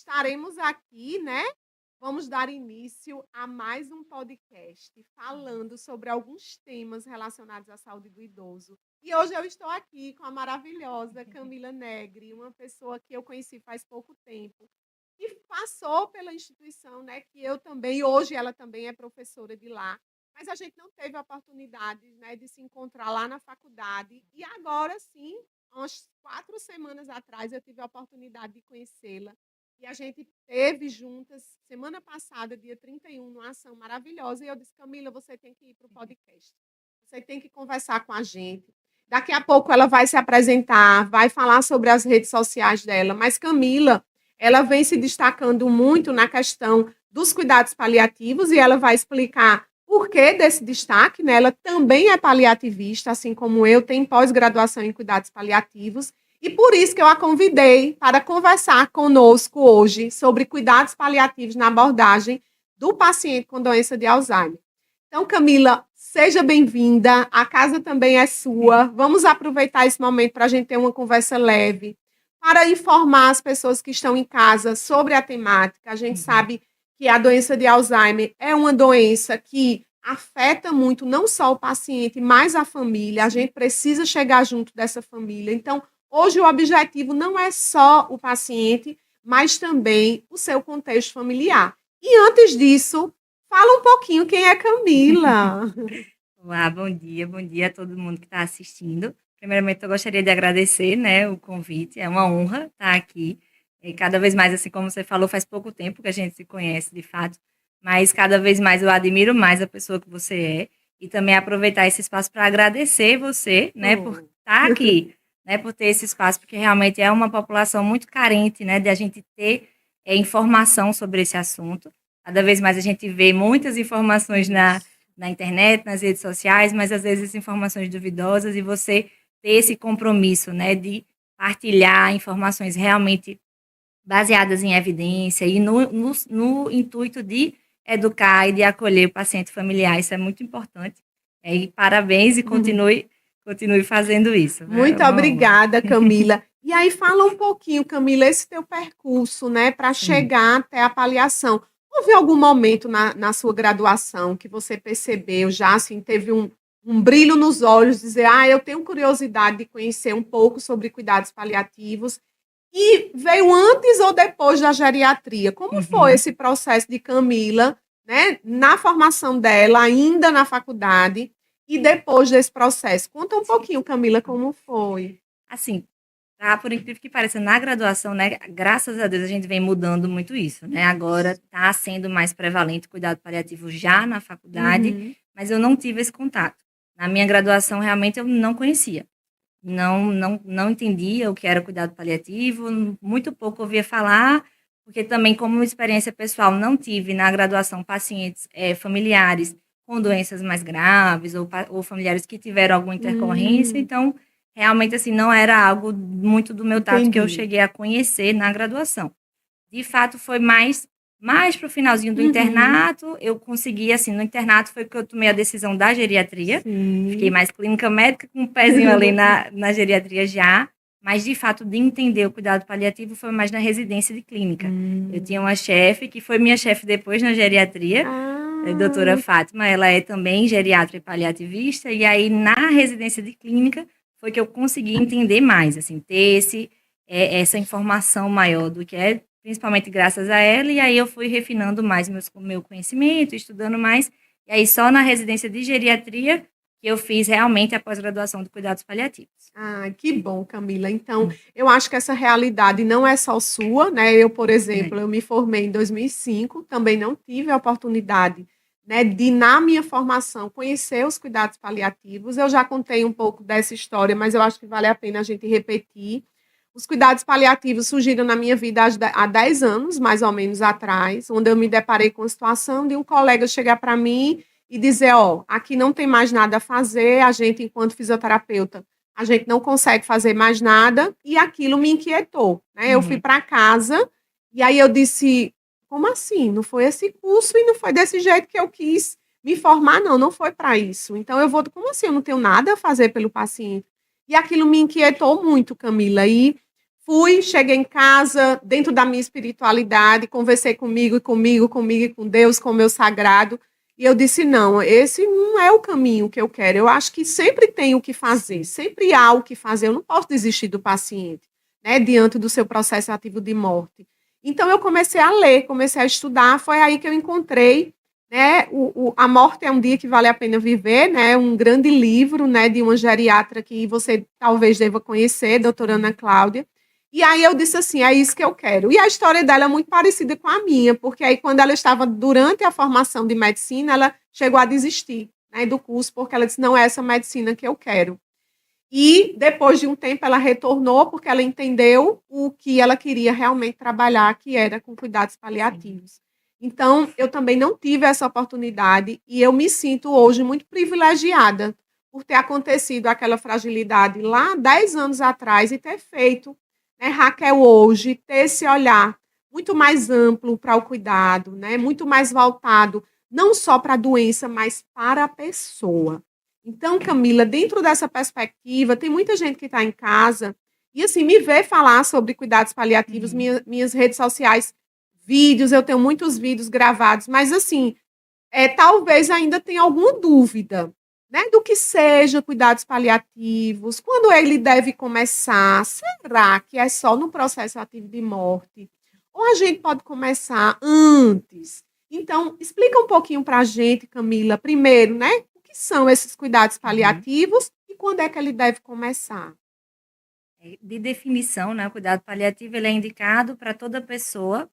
Estaremos aqui, né, vamos dar início a mais um podcast falando sobre alguns temas relacionados à saúde do idoso. E hoje eu estou aqui com a maravilhosa Camila Negri, uma pessoa que eu conheci faz pouco tempo e passou pela instituição, né, que eu também hoje ela também é professora de lá, mas a gente não teve a oportunidade, né, de se encontrar lá na faculdade e agora sim, umas 4 semanas atrás eu tive a oportunidade de conhecê-la e a gente teve juntas semana passada, dia 31, numa ação maravilhosa. E eu disse: Camila, você tem que ir para o podcast. Você tem que conversar com a gente. Daqui a pouco ela vai se apresentar, vai falar sobre as redes sociais dela. Mas Camila, ela vem se destacando muito na questão dos cuidados paliativos e ela vai explicar por que desse destaque, né? Ela também é paliativista, assim como eu, tem pós-graduação em cuidados paliativos. E por isso que eu a convidei para conversar conosco hoje sobre cuidados paliativos na abordagem do paciente com doença de Alzheimer. Então, Camila, seja bem-vinda. A casa também é sua. Vamos aproveitar esse momento para a gente ter uma conversa leve, para informar as pessoas que estão em casa sobre a temática. A gente sabe que a doença de Alzheimer é uma doença que afeta muito não só o paciente, mas a família. A gente precisa chegar junto dessa família. Então, hoje o objetivo não é só o paciente, mas também o seu contexto familiar. E antes disso, fala um pouquinho quem é Camila. Olá, bom dia a todo mundo que está assistindo. Primeiramente, eu gostaria de agradecer, né, o convite, é uma honra estar aqui. E cada vez mais, assim como você falou, faz pouco tempo que a gente se conhece, de fato, mas cada vez mais eu admiro mais a pessoa que você é e também aproveitar esse espaço para agradecer você, né, por estar aqui, né, por ter esse espaço, porque realmente é uma população muito carente, né, de a gente ter informação sobre esse assunto. Cada vez mais a gente vê muitas informações na internet, nas redes sociais, mas às vezes informações duvidosas e você ter esse compromisso, né, de partilhar informações realmente baseadas em evidência e no intuito de educar e de acolher o paciente familiar, isso é muito importante. E parabéns e continue fazendo isso. É Muito uma honra. obrigada, Camila. E aí fala um pouquinho, Camila, esse teu percurso, né, para Sim. chegar até a paliação. Houve algum momento na sua graduação que você percebeu já, assim, teve um brilho nos olhos, dizer, eu tenho curiosidade de conhecer um pouco sobre cuidados paliativos, e veio antes ou depois da geriatria? Como foi Uhum. esse processo de Camila, né, na formação dela, ainda na faculdade, e depois desse processo? Conta um pouquinho, Camila, como foi. Assim, tá, por incrível que pareça, na graduação, né, graças a Deus a gente vem mudando muito isso, né? Agora está sendo mais prevalente o cuidado paliativo já na faculdade, Uhum. mas eu não tive esse contato. Na minha graduação, realmente, eu não conhecia. Não entendia o que era cuidado paliativo, muito pouco ouvia falar, porque também, como experiência pessoal, não tive na graduação pacientes familiares com doenças mais graves ou familiares que tiveram alguma intercorrência, Hum, então realmente, assim, não era algo muito do meu tato que eu entendi. cheguei a conhecer na graduação. De fato, foi mais para o finalzinho do Uhum. internato, eu consegui, assim, no internato foi que eu tomei a decisão da geriatria, fiquei Sim. mais clínica médica, com um pezinho ali na geriatria já, mas de fato, de entender o cuidado paliativo foi mais na residência de clínica. Eu tinha Hum. uma chefe, que foi minha chefe depois na geriatria, a doutora Ah, Fátima, ela é também geriatra e paliativista, e aí na residência de clínica foi que eu consegui entender mais, assim, ter essa informação maior do que é, principalmente graças a ela, e aí eu fui refinando mais meu conhecimento, estudando mais, e aí só na residência de geriatria que eu fiz realmente a pós-graduação de cuidados paliativos. que bom, Camila. Então, eu acho que essa realidade não é só sua, né? Eu, por É. exemplo, eu me formei em 2005, também não tive a oportunidade, né, de, na minha formação, conhecer os cuidados paliativos. Eu já contei um pouco dessa história, mas eu acho que vale a pena a gente repetir. Os cuidados paliativos surgiram na minha vida há 10 anos, mais ou menos atrás, onde eu me deparei com a situação de um colega chegar para mim e dizer, aqui não tem mais nada a fazer, a gente, enquanto fisioterapeuta, a gente não consegue fazer mais nada, e aquilo me inquietou, né? Eu fui Uhum. para casa, e aí eu disse, como assim? Não foi esse curso e não foi desse jeito que eu quis me formar, não, não foi para isso. Então eu vou, como assim? Eu não tenho nada a fazer pelo paciente. E aquilo me inquietou muito, Camila, e cheguei em casa, dentro da minha espiritualidade, conversei comigo e com Deus, com o meu sagrado, e eu disse: não, esse não é o caminho que eu quero. Eu acho que sempre tem o que fazer, sempre há o que fazer. Eu não posso desistir do paciente, né, diante do seu processo ativo de morte. Então, eu comecei a ler, comecei a estudar. Foi aí que eu encontrei, né, A Morte é um Dia que Vale a Pena Viver, né, um grande livro, né, de uma geriatra que você talvez deva conhecer, doutora Ana Cláudia. E aí eu disse assim, é isso que eu quero. E a história dela é muito parecida com a minha, porque aí quando ela estava durante a formação de medicina, ela chegou a desistir, né, do curso, porque ela disse, não é essa medicina que eu quero. E depois de um tempo ela retornou, porque ela entendeu o que ela queria realmente trabalhar, que era com cuidados paliativos. Então, eu também não tive essa oportunidade e eu me sinto hoje muito privilegiada por ter acontecido aquela fragilidade lá 10 anos atrás e ter feito, né, Raquel, hoje, ter esse olhar muito mais amplo para o cuidado, né, muito mais voltado não só para a doença, mas para a pessoa. Então, Camila, dentro dessa perspectiva, tem muita gente que está em casa e, assim, me vê falar sobre cuidados paliativos, minhas redes sociais, vídeos, eu tenho muitos vídeos gravados, mas, assim, talvez ainda tenha alguma dúvida, né, do que seja cuidados paliativos, quando ele deve começar, será que é só no processo ativo de morte? Ou a gente pode começar antes? Então, explica um pouquinho para a gente, Camila, primeiro, né, o que são esses cuidados paliativos e quando é que ele deve começar? De definição, né, o cuidado paliativo ele é indicado para toda pessoa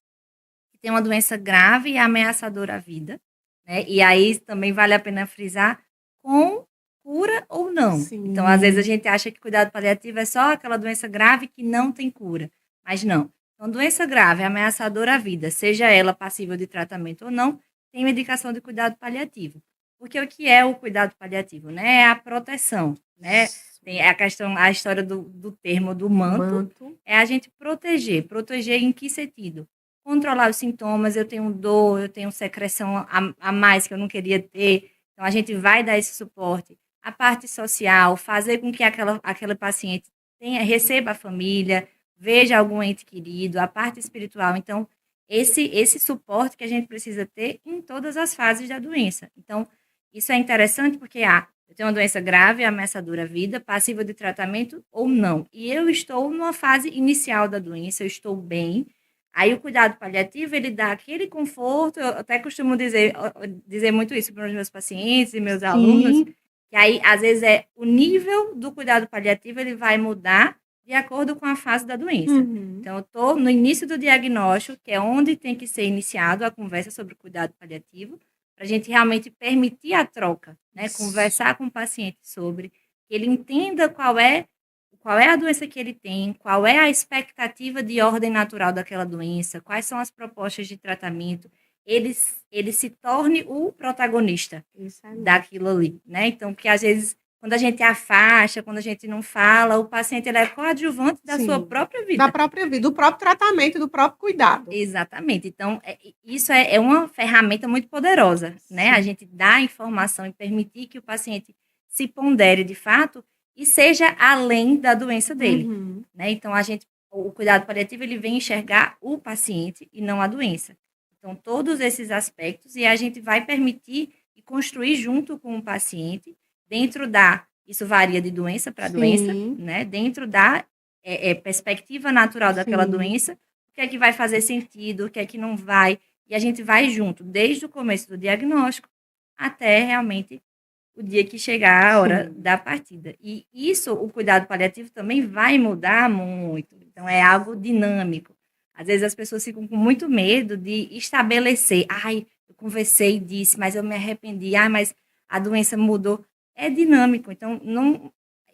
que tem uma doença grave e ameaçadora à vida, né? E aí também vale a pena frisar com cura ou não. Então, às vezes a Sim. gente acha que cuidado paliativo é só aquela doença grave que não tem cura, mas não. Então, doença grave, ameaçadora à vida, seja ela passível de tratamento ou não, tem uma indicação de cuidado paliativo. Porque o que é o cuidado paliativo, né? É a proteção, né? Tem a questão, a história do termo do manto, é a gente proteger. Proteger em que sentido? Controlar os sintomas, eu tenho dor, eu tenho secreção a mais que eu não queria ter, então a gente vai dar esse suporte. A parte social, fazer com que aquela paciente receba a família, veja algum ente querido, a parte espiritual. Então, esse suporte que a gente precisa ter em todas as fases da doença. Então, isso é interessante porque, eu tenho uma doença grave, ameaçadora à vida, passível de tratamento ou não. E eu estou numa fase inicial da doença, eu estou bem. Aí o cuidado paliativo, ele dá aquele conforto, eu até costumo dizer muito isso para os meus pacientes e meus alunos, que aí, às vezes, o nível do cuidado paliativo, ele vai mudar de acordo com a fase da doença. Então, eu estou no início do diagnóstico, que é onde tem que ser iniciado a conversa sobre o cuidado paliativo, para a gente realmente permitir a troca, né? Conversar com o paciente sobre, que ele entenda qual é a doença que ele tem, qual é a expectativa de ordem natural daquela doença, quais são as propostas de tratamento, ele se torne o protagonista daquilo ali, né? Então, que às vezes, quando a gente afasta, quando a gente não fala, o paciente ele é coadjuvante da sua própria vida. Da própria vida, do próprio tratamento, do próprio cuidado. Exatamente. Então, isso é uma ferramenta muito poderosa, né? A gente dá informação e permitir que o paciente se pondere de fato e seja além da doença dele, né? Então, o cuidado paliativo, ele vem enxergar o paciente e não a doença. Então, todos esses aspectos, e a gente vai permitir e construir junto com o paciente, isso varia de doença para doença, né? Dentro da perspectiva natural daquela doença, o que é que vai fazer sentido, o que é que não vai, e a gente vai junto, desde o começo do diagnóstico até realmente o dia que chegar a hora da partida. E isso, o cuidado paliativo também vai mudar muito. Então, é algo dinâmico. Às vezes as pessoas ficam com muito medo de estabelecer. Eu conversei e disse, mas eu me arrependi. Mas a doença mudou. É dinâmico. Então,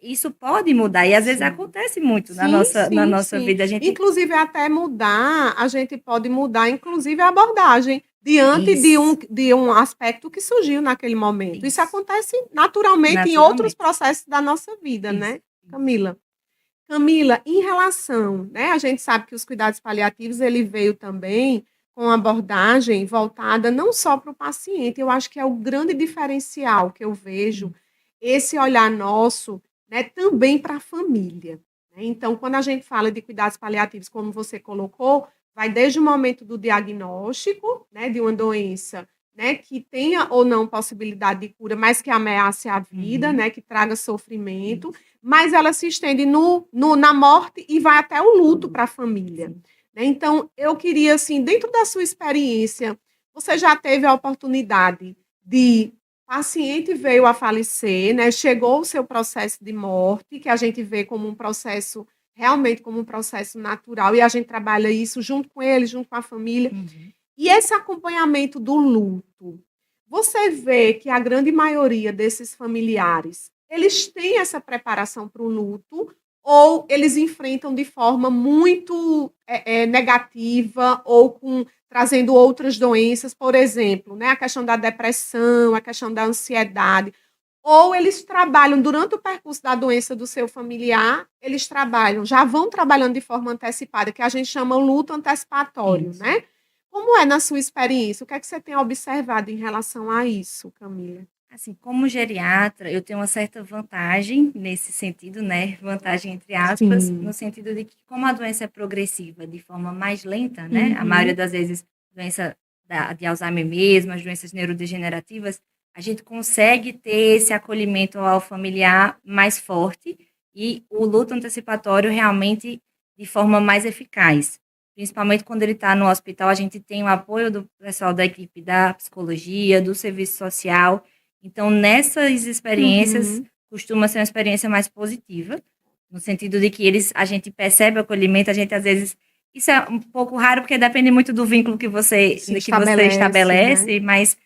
isso pode mudar. E às vezes acontece muito na nossa vida. Inclusive, até mudar, a gente pode mudar, inclusive, a abordagem diante de um aspecto que surgiu naquele momento. Isso acontece naturalmente em outros processos da nossa vida, né, Camila? Camila, em relação, né, a gente sabe que os cuidados paliativos, ele veio também com uma abordagem voltada não só para o paciente, eu acho que é o grande diferencial que eu vejo, esse olhar nosso, né, também para a família. né. Então, quando a gente fala de cuidados paliativos, como você colocou, vai desde o momento do diagnóstico, né, de uma doença, né, que tenha ou não possibilidade de cura, mas que ameace a vida, Uhum. né, que traga sofrimento, mas ela se estende na morte e vai até o luto para a família, Sim. né. Então, eu queria, assim, dentro da sua experiência, você já teve a oportunidade de paciente veio a falecer, né, chegou o seu processo de morte, que a gente vê como um processo realmente como um processo natural, e a gente trabalha isso junto com ele, junto com a família. Uhum. E esse acompanhamento do luto, você vê que a grande maioria desses familiares, eles têm essa preparação para o luto ou eles enfrentam de forma muito, negativa ou trazendo outras doenças, por exemplo, né, a questão da depressão, a questão da ansiedade, ou eles trabalham durante o percurso da doença do seu familiar, eles trabalham já vão trabalhando de forma antecipada, que a gente chama o luto antecipatório, Isso. né. Como é na sua experiência? O que é que você tem observado em relação a isso, Camila? Assim, como geriatra, eu tenho uma certa vantagem nesse sentido, né, vantagem entre aspas, no Sim. sentido de que como a doença é progressiva de forma mais lenta, né, a maioria Uhum. das vezes doença de Alzheimer mesmo, as doenças neurodegenerativas, a gente consegue ter esse acolhimento ao familiar mais forte e o luto antecipatório realmente de forma mais eficaz. Principalmente quando ele está no hospital, a gente tem o apoio do pessoal da equipe da psicologia, do serviço social, então, nessas experiências, Uhum. costuma ser uma experiência mais positiva, no sentido de que a gente percebe o acolhimento, a gente às vezes, isso é um pouco raro, porque depende muito do vínculo Se que você estabelece, né. estabelece, mas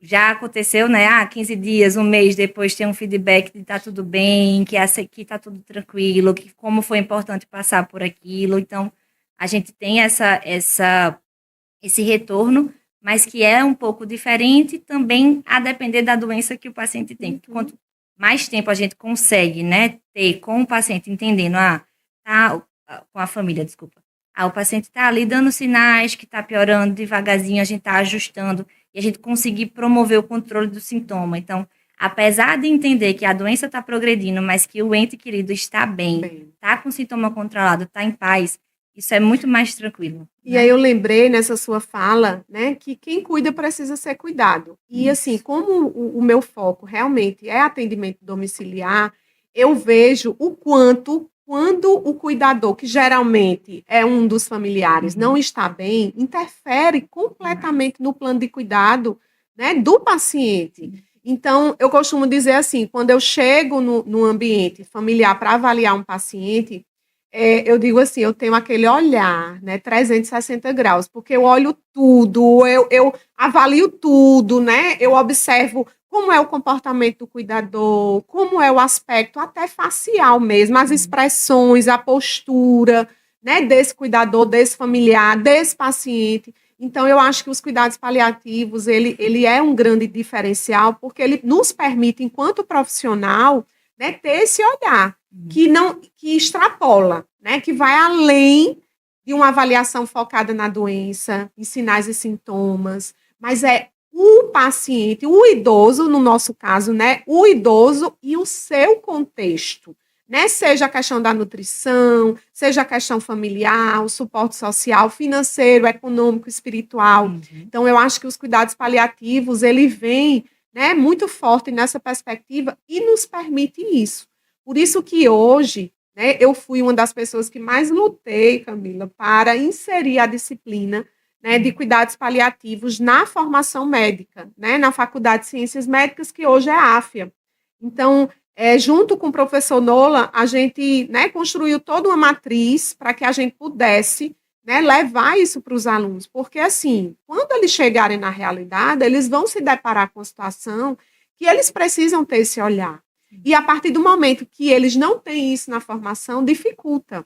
já aconteceu, né, 15 dias, um mês depois tem um feedback de tá tudo bem, que tá tudo tranquilo, que como foi importante passar por aquilo, então, a gente tem esse retorno, mas que é um pouco diferente também a depender da doença que o paciente tem. Uhum. Quanto mais tempo a gente consegue, né, ter com o paciente entendendo, tá, com a família, desculpa. O paciente está ali dando sinais que está piorando devagarzinho, a gente está ajustando e a gente conseguir promover o controle do sintoma. Então, apesar de entender que a doença está progredindo, mas que o ente querido está bem, Bem. está com o sintoma controlado, está em paz, isso é muito mais tranquilo, E aí né? eu lembrei nessa sua fala, né, que quem cuida precisa ser cuidado. E assim, Isso. como o meu foco realmente é atendimento domiciliar, eu vejo o quanto, quando o cuidador, que geralmente é um dos familiares, não Uhum. está bem, interfere Demais. completamente no plano de cuidado, né, do paciente. Sim. Então, eu costumo dizer assim, quando eu chego no ambiente familiar para avaliar um paciente, eu digo assim, eu tenho aquele olhar, né, 360 graus, porque eu olho tudo, eu avalio tudo, né, eu observo como é o comportamento do cuidador, como é o aspecto até facial mesmo, as Uhum. expressões, a postura, né, desse cuidador, desse familiar, desse paciente. Então eu acho que os cuidados paliativos, ele é um grande diferencial, porque ele nos permite, enquanto profissional, né, ter esse olhar Uhum. que extrapola, né, que vai além de uma avaliação focada na doença, em sinais e sintomas, mas é o paciente, o idoso, no nosso caso, né, o idoso e o seu contexto, né, seja a questão da nutrição, seja a questão familiar, o suporte social, financeiro, econômico, espiritual. Uhum. Então eu acho que os cuidados paliativos, ele vem, né, muito forte nessa perspectiva e nos permite isso. Por isso que hoje, né, eu fui uma das pessoas que mais lutei, Camila, para inserir a disciplina, né, de Uhum. cuidados paliativos na formação médica, né, na Faculdade de Ciências Médicas, que hoje é a AFIA. Então, junto com o professor Nola, a gente, né, construiu toda uma matriz para que a gente pudesse, né, levar isso para os alunos, porque assim, quando eles chegarem na realidade, eles vão se deparar com a situação que eles precisam ter esse olhar. Sim. E a partir do momento que eles não têm isso na formação, dificulta.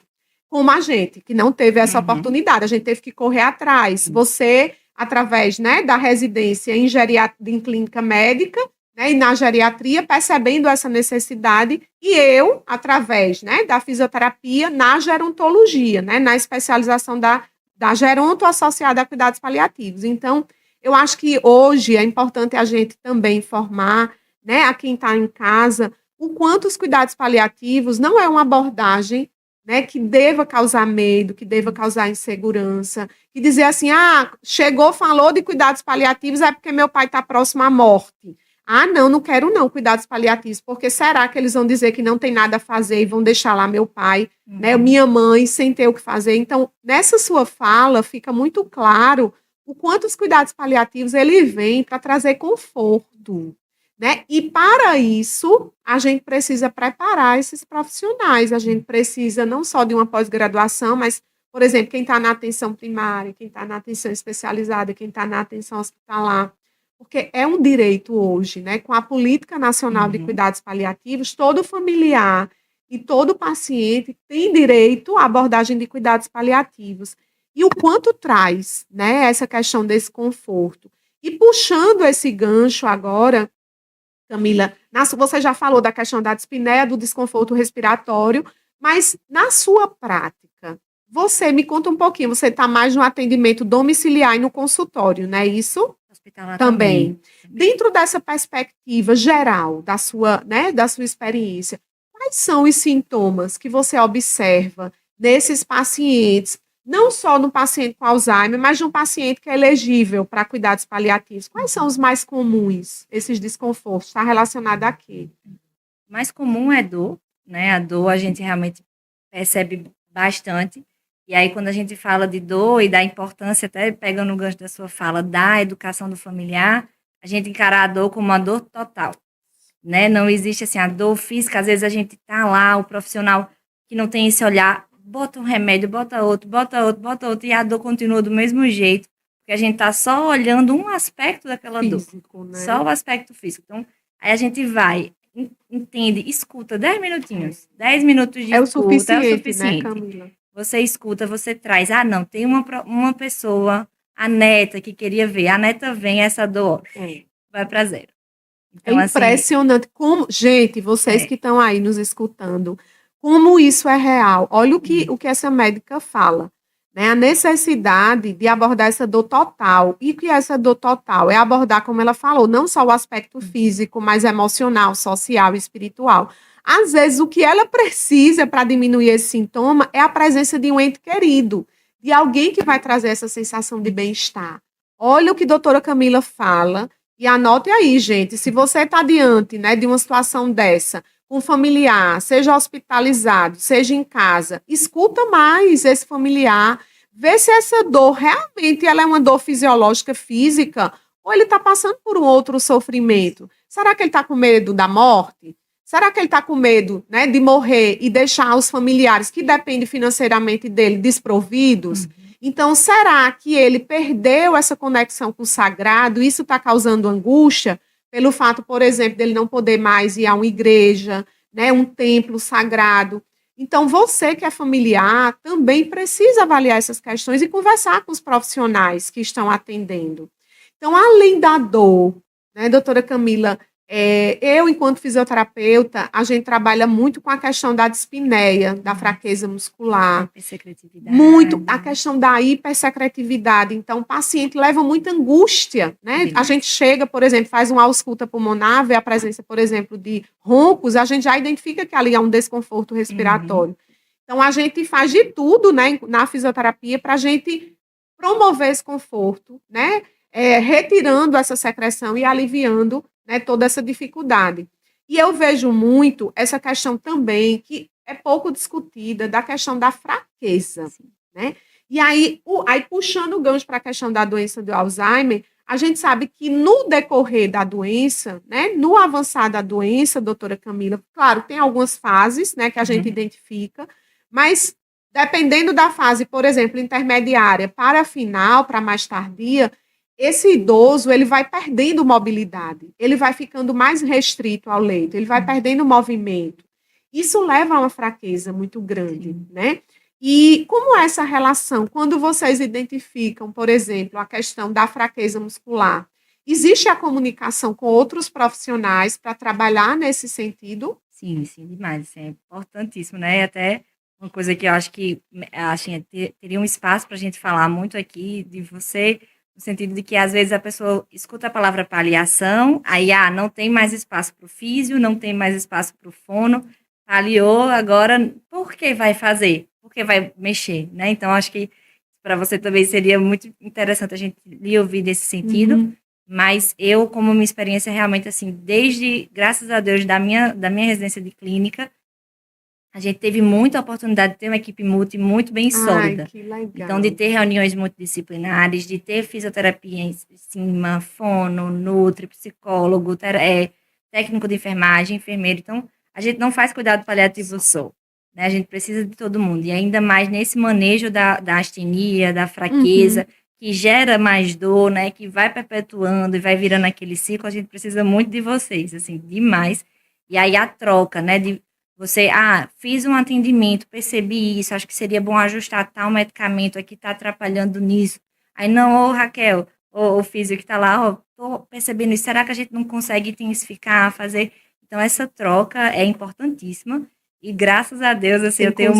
Como a gente, que não teve essa Uhum. oportunidade, a gente teve que correr atrás. Sim. Você, através, né, da residência em clínica médica, né, e na geriatria, percebendo essa necessidade, e eu, através, né, da fisioterapia na gerontologia, né, na especialização da geronto associada a cuidados paliativos. Então, eu acho que hoje é importante a gente também informar, né, a quem está em casa, o quanto os cuidados paliativos não é uma abordagem, né, que deva causar medo, que deva causar insegurança, que dizer assim, chegou, falou de cuidados paliativos, é porque meu pai está próximo à morte. Não, não quero não, cuidados paliativos, porque será que eles vão dizer que não tem nada a fazer e vão deixar lá meu pai, né, minha mãe, sem ter o que fazer? Então, nessa sua fala, fica muito claro o quanto os cuidados paliativos, ele vem para trazer conforto, né? E para isso, a gente precisa preparar esses profissionais, a gente precisa não só de uma pós-graduação, mas, por exemplo, quem está na atenção primária, quem está na atenção especializada, quem está na atenção hospitalar, porque é um direito hoje, né? Com a Política Nacional de Cuidados Paliativos, todo familiar e todo paciente tem direito à abordagem de cuidados paliativos. E o quanto traz, né, essa questão desse conforto. E puxando esse gancho agora, Camila, você já falou da questão da dispneia, do desconforto respiratório, mas na sua prática, você me conta um pouquinho, você está mais no atendimento domiciliar e no consultório, não é isso? Hospitalar Também. também. Dentro dessa perspectiva geral da sua, né, da sua experiência, quais são os sintomas que você observa nesses pacientes, não só no paciente com Alzheimer, mas no paciente que é elegível para cuidados paliativos? Quais são os mais comuns, esses desconfortos? Está relacionado a quê? O mais comum é dor, né? A dor a gente realmente percebe bastante. E aí, quando a gente fala de dor e da importância, até pegando o gancho da sua fala, da educação do familiar, a gente encarar a dor como uma dor total, né? Não existe, assim, a dor física. Às vezes a gente tá lá, o profissional que não tem esse olhar, bota um remédio, bota outro, bota outro, bota outro, e a dor continua do mesmo jeito, porque a gente tá só olhando um aspecto daquela Físico, dor, né? só o aspecto físico. Então, aí a gente vai, entende, escuta 10 minutinhos, 10 minutos de É o escuta é o suficiente, né, suficiente. Camila? Você escuta, você traz. Não, tem uma pessoa, a neta, que queria ver. A neta vem, essa dor vai para zero. É Então, assim, impressionante como, gente, vocês que estão aí nos escutando, como isso é real. Olha o que essa médica fala, né? A necessidade de abordar essa dor total. E que essa dor total é abordar, como ela falou, não só o aspecto físico, mas emocional, social e espiritual. Às vezes, o que ela precisa para diminuir esse sintoma é a presença de um ente querido, de alguém que vai trazer essa sensação de bem-estar. Olha o que a doutora Camila fala. E anote aí, gente, se você está diante, né, de uma situação dessa, com um familiar, seja hospitalizado, seja em casa, escuta mais esse familiar, vê se essa dor realmente ela é uma dor fisiológica física ou ele está passando por um outro sofrimento. Será que ele está com medo da morte? Será que ele está com medo, né, de morrer e deixar os familiares que dependem financeiramente dele desprovidos? Então, será que ele perdeu essa conexão com o sagrado? Isso está causando angústia pelo fato, por exemplo, dele não poder mais ir a uma igreja, né, um templo sagrado. Então, você que é familiar também precisa avaliar essas questões e conversar com os profissionais que estão atendendo. Então, além da dor, né, doutora Camila, eu, enquanto fisioterapeuta, a gente trabalha muito com a questão da dispneia, da fraqueza muscular. Muito a questão da hipersecretividade. Então, o paciente leva muita angústia, né? A gente chega, por exemplo, faz uma ausculta pulmonar, vê a presença, por exemplo, de roncos, a gente já identifica que ali há um desconforto respiratório. Então, a gente faz de tudo, né, na fisioterapia para a gente promover esse conforto, né? Retirando essa secreção e aliviando, né, toda essa dificuldade. E eu vejo muito essa questão também, que é pouco discutida, da questão da fraqueza, né? E aí, puxando o gancho para a questão da doença do Alzheimer, a gente sabe que no decorrer da doença, né, no avançar da doença, doutora Camila, claro, tem algumas fases, né, que a gente identifica, mas dependendo da fase, por exemplo, intermediária para a final, para mais tardia, esse idoso, ele vai perdendo mobilidade, ele vai ficando mais restrito ao leito, ele vai perdendo movimento. Isso leva a uma fraqueza muito grande, né? E como é essa relação? Quando vocês identificam, por exemplo, a questão da fraqueza muscular, existe a comunicação com outros profissionais para trabalhar nesse sentido? Sim, demais. Isso é importantíssimo, né? E até uma coisa que eu acho que teria um espaço para a gente falar muito aqui, de você no sentido de que às vezes a pessoa escuta a palavra paliação, aí não tem mais espaço para o físio, não tem mais espaço para o fono, paliou, agora por que vai fazer? Por que vai mexer, né? Então, acho que para você também seria muito interessante a gente lhe ouvir nesse sentido, mas eu, como minha experiência realmente assim, desde, graças a Deus, da minha residência de clínica, a gente teve muita oportunidade de ter uma equipe multi muito bem sólida. Que legal. Então, de ter reuniões multidisciplinares, de ter fisioterapia em cima, fono, nutri, psicólogo, técnico de enfermagem, enfermeiro. Então, a gente não faz cuidado paliativo só, né? A gente precisa de todo mundo. E ainda mais nesse manejo da astenia, da fraqueza, que gera mais dor, né? Que vai perpetuando e vai virando aquele ciclo. A gente precisa muito de vocês, assim, demais. E aí a troca, né? De você, fiz um atendimento, percebi isso, acho que seria bom ajustar tal medicamento aqui, está atrapalhando nisso. Aí, não, Raquel, o físico que está lá, estou percebendo isso, será que a gente não consegue intensificar, fazer? Então, essa troca é importantíssima e, graças a Deus, assim, eu tenho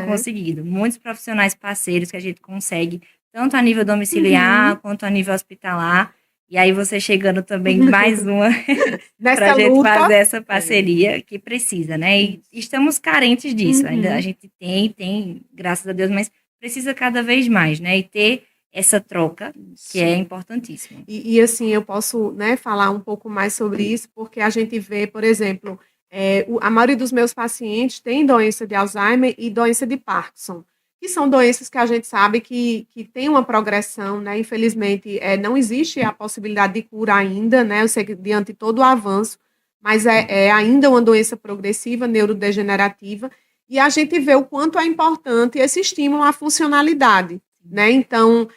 conseguido, muitos profissionais parceiros que a gente consegue, tanto a nível domiciliar, quanto a nível hospitalar. E aí você chegando também mais uma para a gente fazer essa parceria que precisa, né? E estamos carentes disso. Ainda a gente tem, graças a Deus, mas precisa cada vez mais, né? E ter essa troca, que é importantíssima. E assim, eu posso, né, falar um pouco mais sobre isso, porque a gente vê, por exemplo, a maioria dos meus pacientes tem doença de Alzheimer e doença de Parkinson, que são doenças que a gente sabe que tem uma progressão, né? Infelizmente, não existe a possibilidade de cura ainda, né? Eu sei que diante de todo o avanço, mas é ainda uma doença progressiva, neurodegenerativa, e a gente vê o quanto é importante esse estímulo à funcionalidade, né? Então,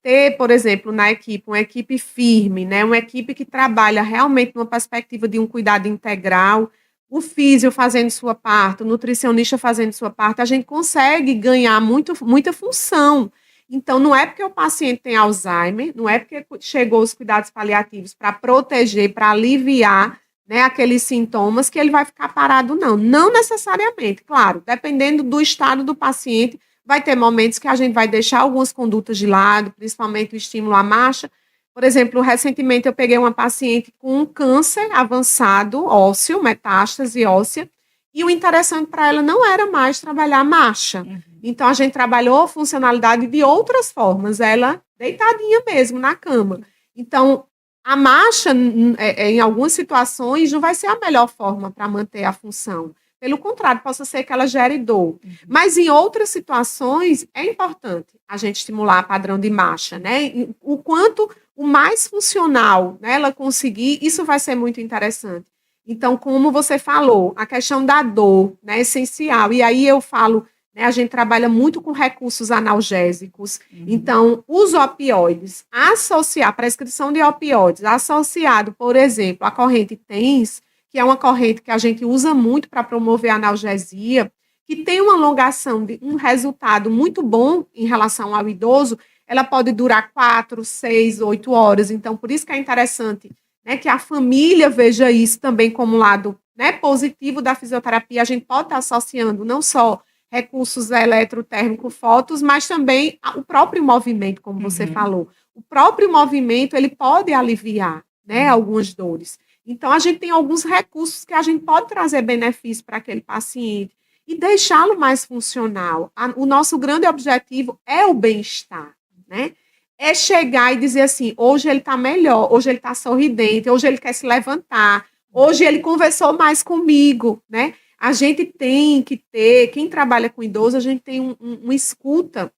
ter, por exemplo, na equipe, uma equipe firme, né? Uma equipe que trabalha realmente numa perspectiva de um cuidado integral, o físio fazendo sua parte, o nutricionista fazendo sua parte, a gente consegue ganhar muita função. Então, não é porque o paciente tem Alzheimer, não é porque chegou os cuidados paliativos para proteger, para aliviar, né, aqueles sintomas, que ele vai ficar parado, não. Não necessariamente, claro, dependendo do estado do paciente, vai ter momentos que a gente vai deixar algumas condutas de lado, principalmente o estímulo à marcha. Por exemplo, recentemente eu peguei uma paciente com um câncer avançado, ósseo, metástase óssea, e o interessante para ela não era mais trabalhar a marcha. Então, a gente trabalhou a funcionalidade de outras formas, ela deitadinha mesmo na cama. Então, a marcha, em algumas situações, não vai ser a melhor forma para manter a função. Pelo contrário, possa ser que ela gere dor. Mas em outras situações, é importante a gente estimular padrão de marcha, né? O quanto o mais funcional, né, ela conseguir, isso vai ser muito interessante. Então, como você falou, a questão da dor, né, é essencial. E aí eu falo, né, a gente trabalha muito com recursos analgésicos. Então, os opioides, a prescrição de opioides, associado, por exemplo, à corrente TENS, que é uma corrente que a gente usa muito para promover a analgesia, que tem uma alongação de um resultado muito bom em relação ao idoso, ela pode durar 4, 6, 8 horas. Então, por isso que é interessante, né, que a família veja isso também como um lado, né, positivo da fisioterapia. A gente pode estar associando não só recursos eletrotérmicos, fotos, mas também o próprio movimento, como você falou. O próprio movimento, ele pode aliviar, né, algumas dores. Então, a gente tem alguns recursos que a gente pode trazer benefício para aquele paciente e deixá-lo mais funcional. O nosso grande objetivo é o bem-estar, né? É chegar e dizer assim, hoje ele está melhor, hoje ele está sorridente, hoje ele quer se levantar, hoje ele conversou mais comigo, né? A gente tem que ter, quem trabalha com idoso, a gente tem uma escuta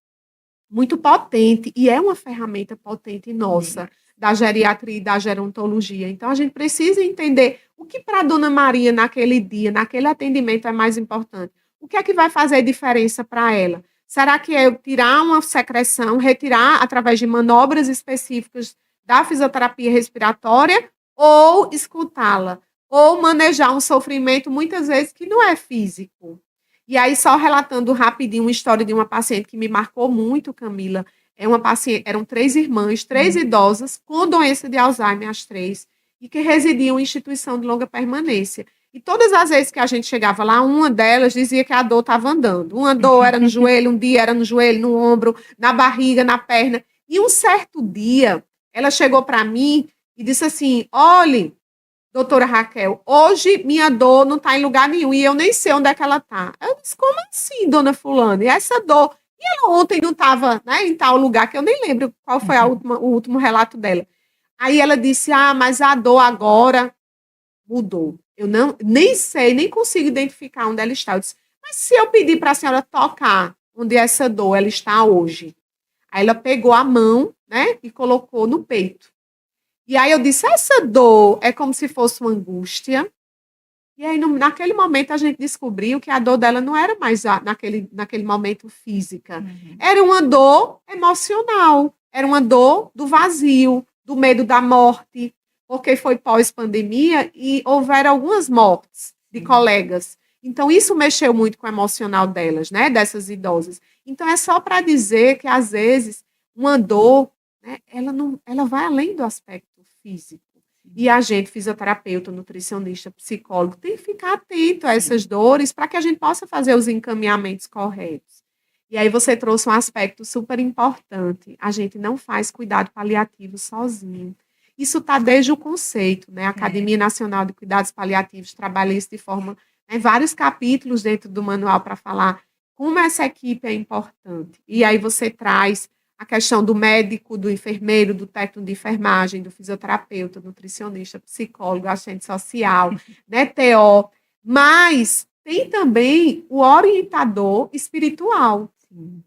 muito potente, e é uma ferramenta potente nossa, da geriatria e da gerontologia. Então, a gente precisa entender o que para a dona Maria, naquele dia, naquele atendimento, é mais importante. O que é que vai fazer diferença para ela? Será que é eu tirar uma secreção, retirar através de manobras específicas da fisioterapia respiratória, ou escutá-la, ou manejar um sofrimento, muitas vezes, que não é físico? E aí, só relatando rapidinho uma história de uma paciente que me marcou muito, Camila. Eram 3 irmãs, 3 idosas, com doença de Alzheimer, as 3, e que residiam em instituição de longa permanência. E todas as vezes que a gente chegava lá, uma delas dizia que a dor estava andando. Uma dor era no joelho, um dia era no joelho, no ombro, na barriga, na perna. E um certo dia, ela chegou para mim e disse assim: olhe, doutora Raquel, hoje minha dor não está em lugar nenhum e eu nem sei onde é que ela está. Eu disse: como assim, dona fulana? E essa dor? E ela ontem não estava, né, em tal lugar, que eu nem lembro qual foi o último relato dela. Aí ela disse: ah, mas a dor agora mudou. Eu não, nem sei, nem consigo identificar onde ela está. Eu disse: mas se eu pedir para a senhora tocar onde essa dor ela está hoje? Aí ela pegou a mão, né, e colocou no peito. E aí eu disse: essa dor é como se fosse uma angústia. E aí, naquele momento, a gente descobriu que a dor dela não era mais naquele momento física. Era uma dor emocional. Era uma dor do vazio, do medo da morte, porque foi pós-pandemia e houveram algumas mortes de colegas. Então, isso mexeu muito com o emocional delas, né? Dessas idosas. Então, é só para dizer que, às vezes, uma dor, né, ela vai além do aspecto físico. E a gente, fisioterapeuta, nutricionista, psicólogo, tem que ficar atento a essas dores para que a gente possa fazer os encaminhamentos corretos. E aí você trouxe um aspecto super importante. A gente não faz cuidado paliativo sozinho. Isso está desde o conceito, né? A Academia Nacional de Cuidados Paliativos trabalha isso de forma, né, vários capítulos dentro do manual para falar como essa equipe é importante. E aí você traz a questão do médico, do enfermeiro, do técnico de enfermagem, do fisioterapeuta, nutricionista, psicólogo, assistente social, né, TO, mas tem também o orientador espiritual. Sim.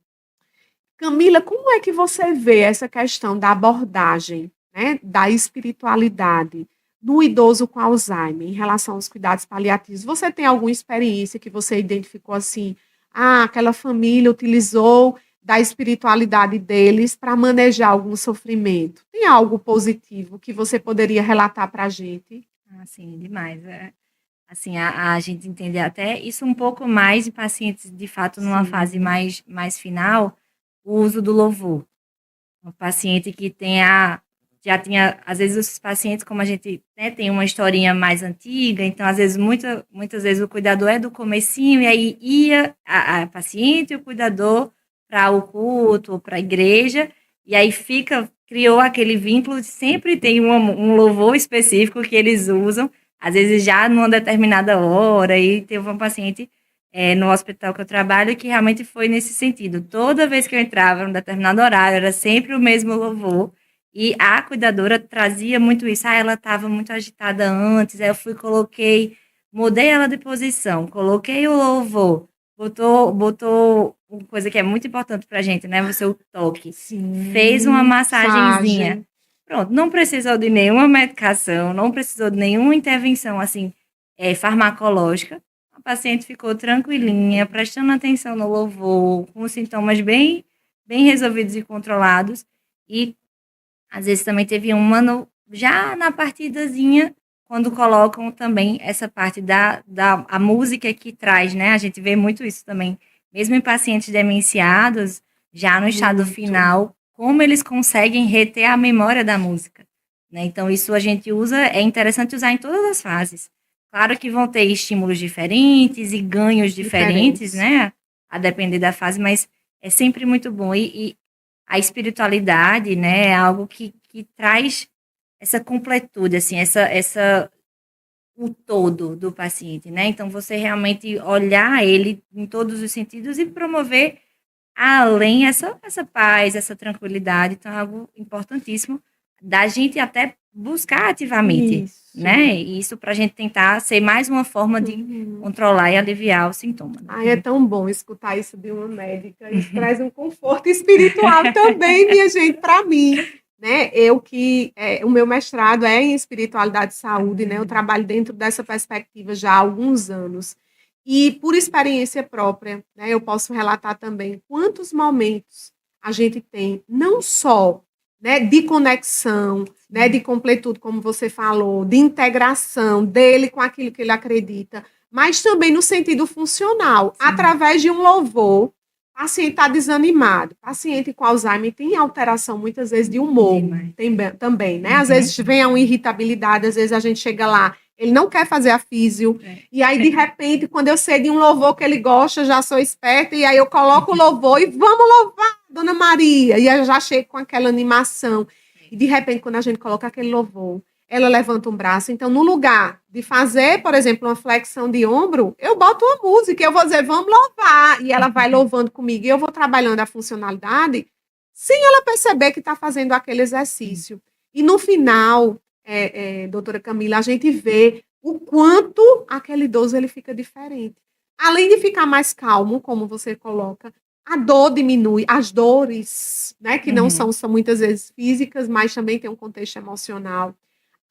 Camila, como é que você vê essa questão da abordagem, né, da espiritualidade no idoso com Alzheimer em relação aos cuidados paliativos? Você tem alguma experiência que você identificou assim, aquela família utilizou da espiritualidade deles para manejar algum sofrimento? Tem algo positivo que você poderia relatar para a gente? Sim, demais. Assim, a gente entender até isso um pouco mais de pacientes, de fato, numa fase mais final, o uso do louvor. Um paciente que já tinha, às vezes os pacientes, como a gente, né, tem uma historinha mais antiga, então às vezes, muitas vezes o cuidador é do comecinho, e aí ia a paciente e o cuidador para o culto, para a igreja, e aí criou aquele vínculo, sempre tem um louvor específico que eles usam, às vezes já numa determinada hora, e teve uma paciente no hospital que eu trabalho, que realmente foi nesse sentido. Toda vez que eu entrava num determinado horário, era sempre o mesmo louvor, e a cuidadora trazia muito isso. Ela estava muito agitada antes, aí eu mudei ela de posição, coloquei o louvor, botou uma coisa que é muito importante pra gente, né? O seu toque. Sim, fez uma massagenzinha. Pronto, não precisou de nenhuma medicação, não precisou de nenhuma intervenção, assim, farmacológica. A paciente ficou tranquilinha, prestando atenção no louvor, com os sintomas bem resolvidos e controlados. E, às vezes, também teve já na partidazinha, quando colocam também essa parte a música que traz, né? A gente vê muito isso também, mesmo em pacientes demenciados, já no estado final, como eles conseguem reter a memória da música, né? Então, isso a gente é interessante usar em todas as fases. Claro que vão ter estímulos diferentes e ganhos diferentes, né? A depender da fase, mas é sempre muito bom. E a espiritualidade, né, é algo que traz essa completude, assim, o todo do paciente, né? Então, você realmente olhar ele em todos os sentidos e promover além essa paz, essa tranquilidade. Então, é algo importantíssimo da gente até buscar ativamente, né? E isso para a gente tentar ser mais uma forma de controlar e aliviar o sintoma. Ai, é tão bom escutar isso de uma médica. Isso traz um conforto espiritual também, minha gente, para mim. Né? O meu mestrado é em espiritualidade e saúde, né? Eu trabalho dentro dessa perspectiva já há alguns anos. E por experiência própria, né, eu posso relatar também quantos momentos a gente tem, não só, né, de conexão, né, de completude, como você falou, de integração dele com aquilo que ele acredita, mas também no sentido funcional, através de um louvor. O paciente está desanimado. Paciente com Alzheimer tem alteração, muitas vezes, de humor também, né? Às vezes vem uma irritabilidade, às vezes a gente chega lá, ele não quer fazer a físio, e aí, de repente, quando eu sei de um louvor que ele gosta, já sou esperta, e aí eu coloco o louvor e vamos louvar, Dona Maria, e eu já chego com aquela animação. E de repente, quando a gente coloca aquele louvor, ela levanta um braço. Então, no lugar de fazer, por exemplo, uma flexão de ombro, eu boto uma música, eu vou dizer, vamos louvar. E ela vai louvando comigo, e eu vou trabalhando a funcionalidade sem ela perceber que está fazendo aquele exercício. E no final, doutora Camila, a gente vê o quanto aquele idoso ele fica diferente. Além de ficar mais calmo, como você coloca, a dor diminui, as dores, né, que não são muitas vezes físicas, mas também tem um contexto emocional.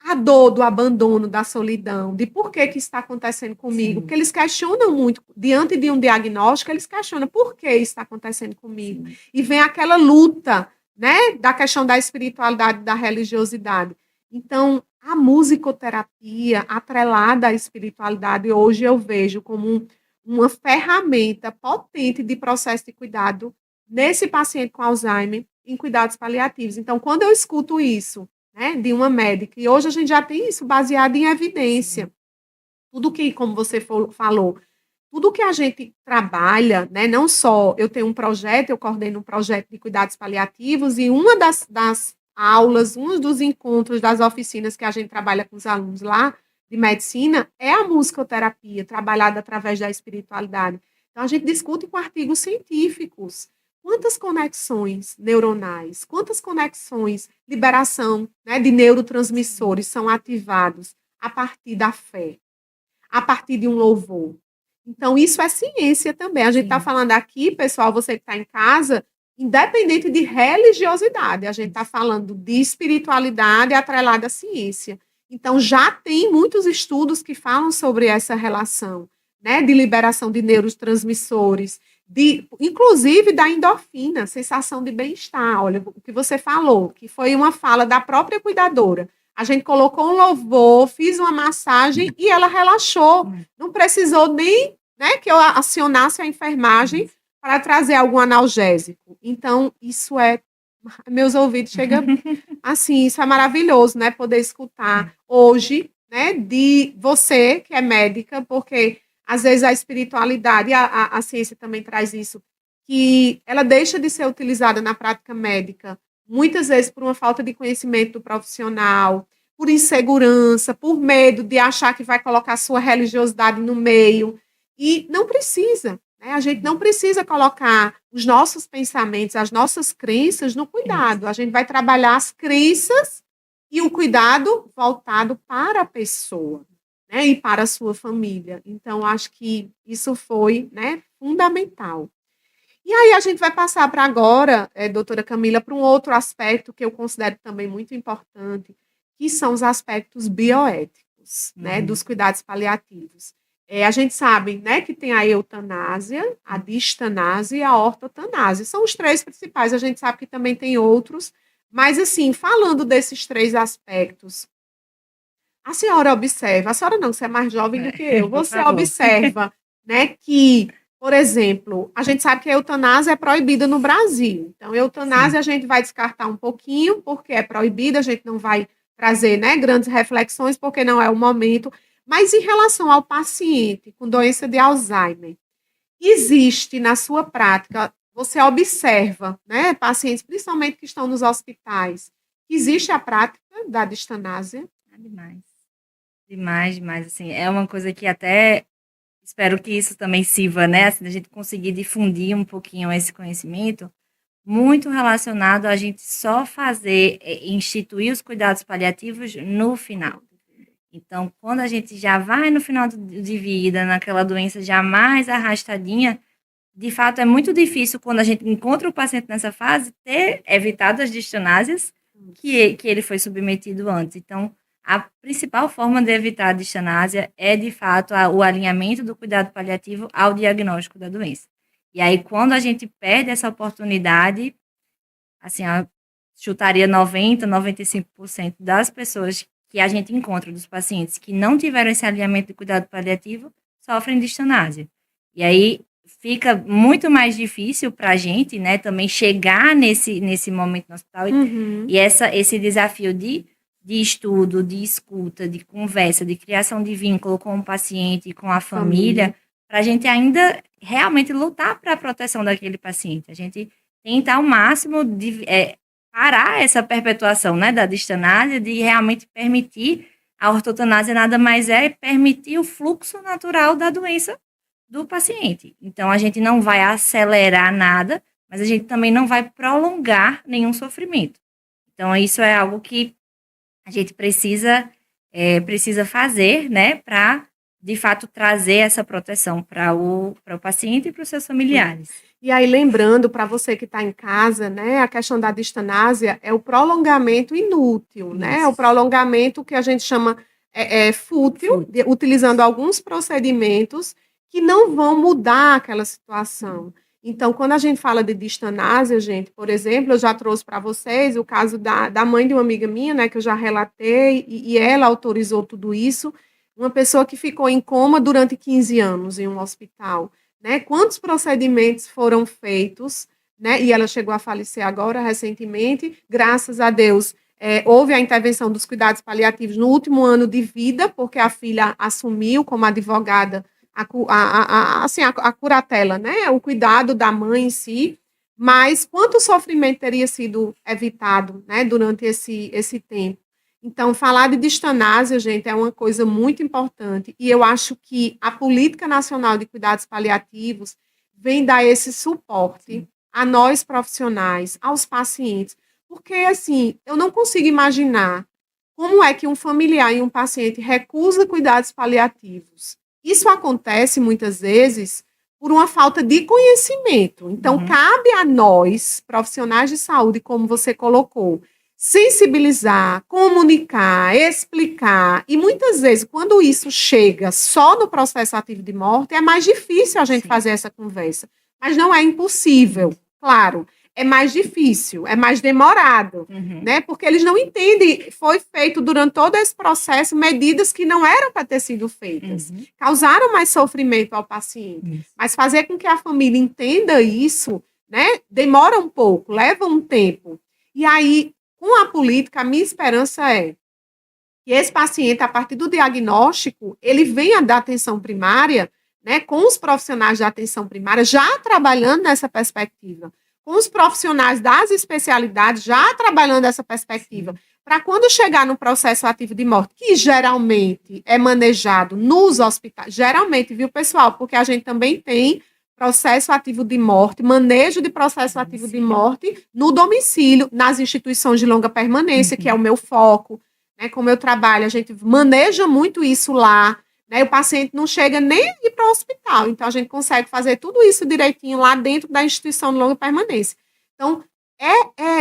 A dor do abandono, da solidão, de por que que está acontecendo comigo, porque eles questionam muito, diante de um diagnóstico, eles questionam por que está acontecendo comigo. Sim. E vem aquela luta, né, da questão da espiritualidade, da religiosidade. Então, a musicoterapia atrelada à espiritualidade, hoje eu vejo como uma ferramenta potente de processo de cuidado nesse paciente com Alzheimer em cuidados paliativos. Então, quando eu escuto isso, né, de uma médica, e hoje a gente já tem isso baseado em evidência, tudo que, como você falou, tudo que a gente trabalha, né, não só eu tenho um projeto, eu coordeno um projeto de cuidados paliativos, e uma das aulas, um dos encontros, das oficinas que a gente trabalha com os alunos lá, de medicina, é a musicoterapia, trabalhada através da espiritualidade. Então, a gente discute com artigos científicos. Quantas conexões neuronais, quantas conexões, liberação, né, de neurotransmissores são ativados a partir da fé, a partir de um louvor. Então, isso é ciência também. A gente está falando aqui, pessoal, você que está em casa, independente de religiosidade, a gente está falando de espiritualidade atrelada à ciência. Então, já tem muitos estudos que falam sobre essa relação, né, de liberação de neurotransmissores, inclusive da endorfina, sensação de bem-estar. Olha, o que você falou, que foi uma fala da própria cuidadora. A gente colocou um louvor, fiz uma massagem e ela relaxou. Não precisou nem, né, que eu acionasse a enfermagem para trazer algum analgésico. Então, isso meus ouvidos chegam assim, isso é maravilhoso, né, poder escutar hoje, né, de você que é médica, porque às vezes a espiritualidade, a ciência também traz isso, que ela deixa de ser utilizada na prática médica, muitas vezes por uma falta de conhecimento do profissional, por insegurança, por medo de achar que vai colocar sua religiosidade no meio. E não precisa, né? A gente não precisa colocar os nossos pensamentos, as nossas crenças no cuidado. A gente vai trabalhar as crenças e o cuidado voltado para a pessoa, né, e para a sua família. Então, acho que isso foi, né, fundamental. E aí a gente vai passar para agora, doutora Camila, para um outro aspecto que eu considero também muito importante, que são os aspectos bioéticos, né, dos cuidados paliativos. A gente sabe, né, que tem a eutanásia, a distanásia e a ortotanásia. São os três principais. A gente sabe que também tem outros, mas, assim, falando desses três aspectos, a senhora observa, a senhora não, você é mais jovem do que eu, você observa, né, que, por exemplo, a gente sabe que a eutanásia é proibida no Brasil. Então, a eutanásia a gente vai descartar um pouquinho, porque é proibida, a gente não vai trazer, né, grandes reflexões, porque não é o momento. Mas em relação ao paciente com doença de Alzheimer, existe na sua prática, você observa, né, pacientes, principalmente que estão nos hospitais, existe a prática da distanásia? Demais. Demais, demais, assim, é uma coisa que até espero que isso também sirva, né, assim, a gente conseguir difundir um pouquinho esse conhecimento, muito relacionado a gente só fazer, instituir os cuidados paliativos no final. Então, quando a gente já vai no final de vida, naquela doença já mais arrastadinha, de fato é muito difícil quando a gente encontra o paciente nessa fase ter evitado as distanásias que ele foi submetido antes. Então, a principal forma de evitar a distanásia é, de fato, o alinhamento do cuidado paliativo ao diagnóstico da doença. E aí, quando a gente perde essa oportunidade, assim, eu chutaria 90%, 95% das pessoas que a gente encontra, dos pacientes que não tiveram esse alinhamento de cuidado paliativo, sofrem distanásia. E aí, fica muito mais difícil para a gente, né, também chegar nesse momento no hospital. E esse desafio de estudo, de escuta, de conversa, de criação de vínculo com o paciente e com a família, para a gente ainda realmente lutar para a proteção daquele paciente. A gente tenta ao máximo parar essa perpetuação, né, da distanásia, de realmente permitir a ortotanásia nada mais é permitir o fluxo natural da doença do paciente. Então, a gente não vai acelerar nada, mas a gente também não vai prolongar nenhum sofrimento. Então, isso é algo que a gente precisa fazer, né, para, de fato, trazer essa proteção para o paciente e para os seus familiares. E aí, lembrando, para você que está em casa, né, a questão da distanásia é o prolongamento inútil, né? O prolongamento que a gente chama fútil, utilizando alguns procedimentos que não vão mudar aquela situação. Então, quando a gente fala de distanásia, gente, por exemplo, eu já trouxe para vocês o caso da mãe de uma amiga minha, né, que eu já relatei, e ela autorizou tudo isso, uma pessoa que ficou em coma durante 15 anos em um hospital. Né? Quantos procedimentos foram feitos, né? E ela chegou a falecer agora, recentemente, graças a Deus. Houve a intervenção dos cuidados paliativos no último ano de vida, porque a filha assumiu como advogada a curatela, né? O cuidado da mãe em si, mas quanto sofrimento teria sido evitado, né? Durante esse tempo. Então, falar de distanásia, gente, é uma coisa muito importante. E eu acho que a Política Nacional de Cuidados Paliativos vem dar esse suporte a nós profissionais, aos pacientes. Porque, assim, eu não consigo imaginar como é que um familiar e um paciente recusa cuidados paliativos. Isso acontece, muitas vezes, por uma falta de conhecimento. Então, cabe a nós, profissionais de saúde, como você colocou, sensibilizar, comunicar, explicar. E muitas vezes, quando isso chega só no processo ativo de morte, é mais difícil a gente fazer essa conversa. Mas não é impossível, claro. É mais difícil, é mais demorado, né? Porque eles não entendem. Foi feito durante todo esse processo medidas que não eram para ter sido feitas. Causaram mais sofrimento ao paciente. Mas fazer com que a família entenda isso, né? Demora um pouco, leva um tempo. E aí, com a política, a minha esperança é que esse paciente, a partir do diagnóstico, ele venha da atenção primária, né, com os profissionais da atenção primária, já trabalhando nessa perspectiva, com os profissionais das especialidades, já trabalhando nessa perspectiva, para quando chegar no processo ativo de morte, que geralmente é manejado nos hospitais, geralmente, viu, pessoal, porque a gente também tem processo ativo de morte, manejo de processo ativo de morte no domicílio, nas instituições de longa permanência, que é o meu foco, né? Como eu trabalho, a gente maneja muito isso lá, né? O paciente não chega nem a ir para o hospital, então a gente consegue fazer tudo isso direitinho lá dentro da instituição de longa permanência. Então,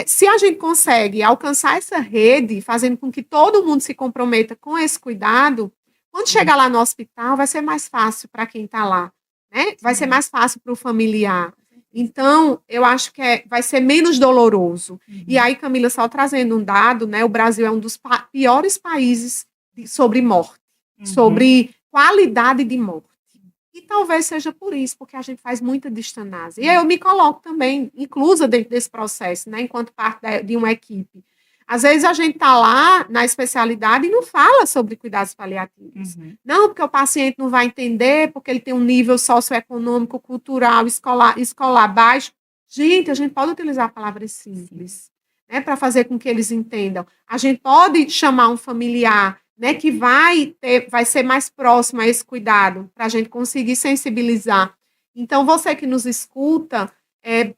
se a gente consegue alcançar essa rede, fazendo com que todo mundo se comprometa com esse cuidado, quando chegar lá no hospital, vai ser mais fácil para quem está lá. Né? Vai ser mais fácil para o familiar. Então, eu acho que vai ser menos doloroso. E aí, Camila, só trazendo um dado, né? O Brasil é um dos piores países sobre morte, sobre qualidade de morte. E talvez seja por isso, porque a gente faz muita distanásia. E aí eu me coloco também, inclusa dentro desse processo, né? Enquanto parte de uma equipe. Às vezes a gente está lá na especialidade e não fala sobre cuidados paliativos. Não, porque o paciente não vai entender, porque ele tem um nível socioeconômico, cultural, escolar baixo. Gente, a gente pode utilizar palavras simples, né, para fazer com que eles entendam. A gente pode chamar um familiar, né, que vai ser mais próximo a esse cuidado, para a gente conseguir sensibilizar. Então, você que nos escuta,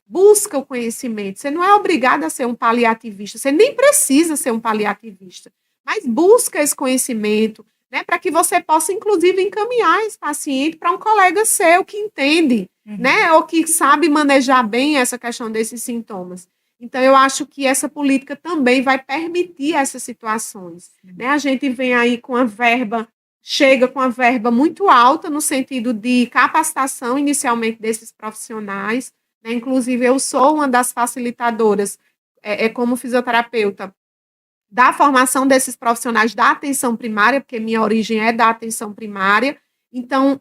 busca o conhecimento. Você não é obrigado a ser um paliativista, você nem precisa ser um paliativista, mas busca esse conhecimento, né, para que você possa, inclusive, encaminhar esse paciente para um colega seu que entende, né, ou que sabe manejar bem essa questão desses sintomas. Então, eu acho que essa política também vai permitir essas situações. Né? A gente vem aí com a verba, chega com a verba muito alta no sentido de capacitação inicialmente desses profissionais, né? Inclusive, eu sou uma das facilitadoras, como fisioterapeuta, da formação desses profissionais da atenção primária, porque minha origem é da atenção primária. Então,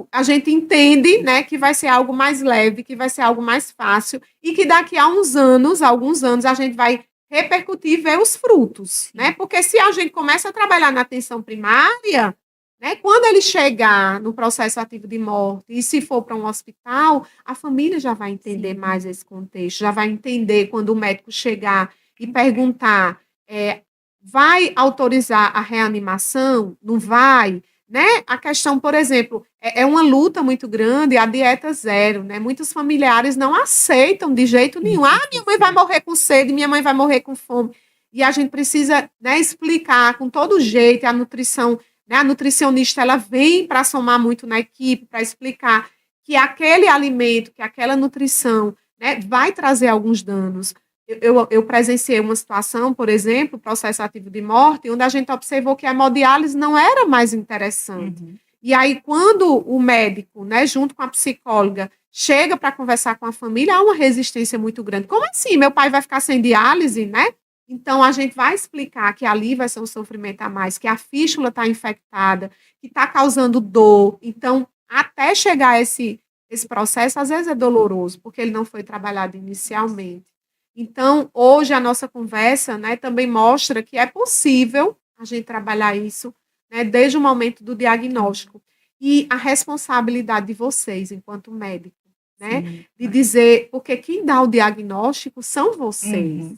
a gente entende, né, que vai ser algo mais leve, que vai ser algo mais fácil, e que daqui a alguns anos, a gente vai repercutir e ver os frutos. Né? Porque se a gente começa a trabalhar na atenção primária, né? Quando ele chegar no processo ativo de morte, e se for para um hospital, a família já vai entender Sim. mais esse contexto, já vai entender quando o médico chegar e perguntar, vai autorizar a reanimação? Não vai? Né? A questão, por exemplo, é uma luta muito grande, a dieta zero, né? Muitos familiares não aceitam de jeito nenhum. Ah, minha mãe vai morrer com sede, minha mãe vai morrer com fome. E a gente precisa, né, explicar com todo jeito a nutrição, né? A nutricionista ela vem para somar muito na equipe, para explicar que aquele alimento, que aquela nutrição, né, vai trazer alguns danos. Eu presenciei uma situação, por exemplo, processo ativo de morte, onde a gente observou que a hemodiálise não era mais interessante. Uhum. E aí, quando o médico, né, junto com a psicóloga, chega para conversar com a família, há uma resistência muito grande. Como assim? Meu pai vai ficar sem diálise, né? Então, a gente vai explicar que ali vai ser um sofrimento a mais, que a fístula está infectada, que está causando dor. Então, até chegar esse processo, às vezes é doloroso, porque ele não foi trabalhado inicialmente. Então, hoje a nossa conversa, né, também mostra que é possível a gente trabalhar isso, né, desde o momento do diagnóstico. E a responsabilidade de vocês, enquanto médico, né, Sim. de dizer, porque quem dá o diagnóstico são vocês. Uhum.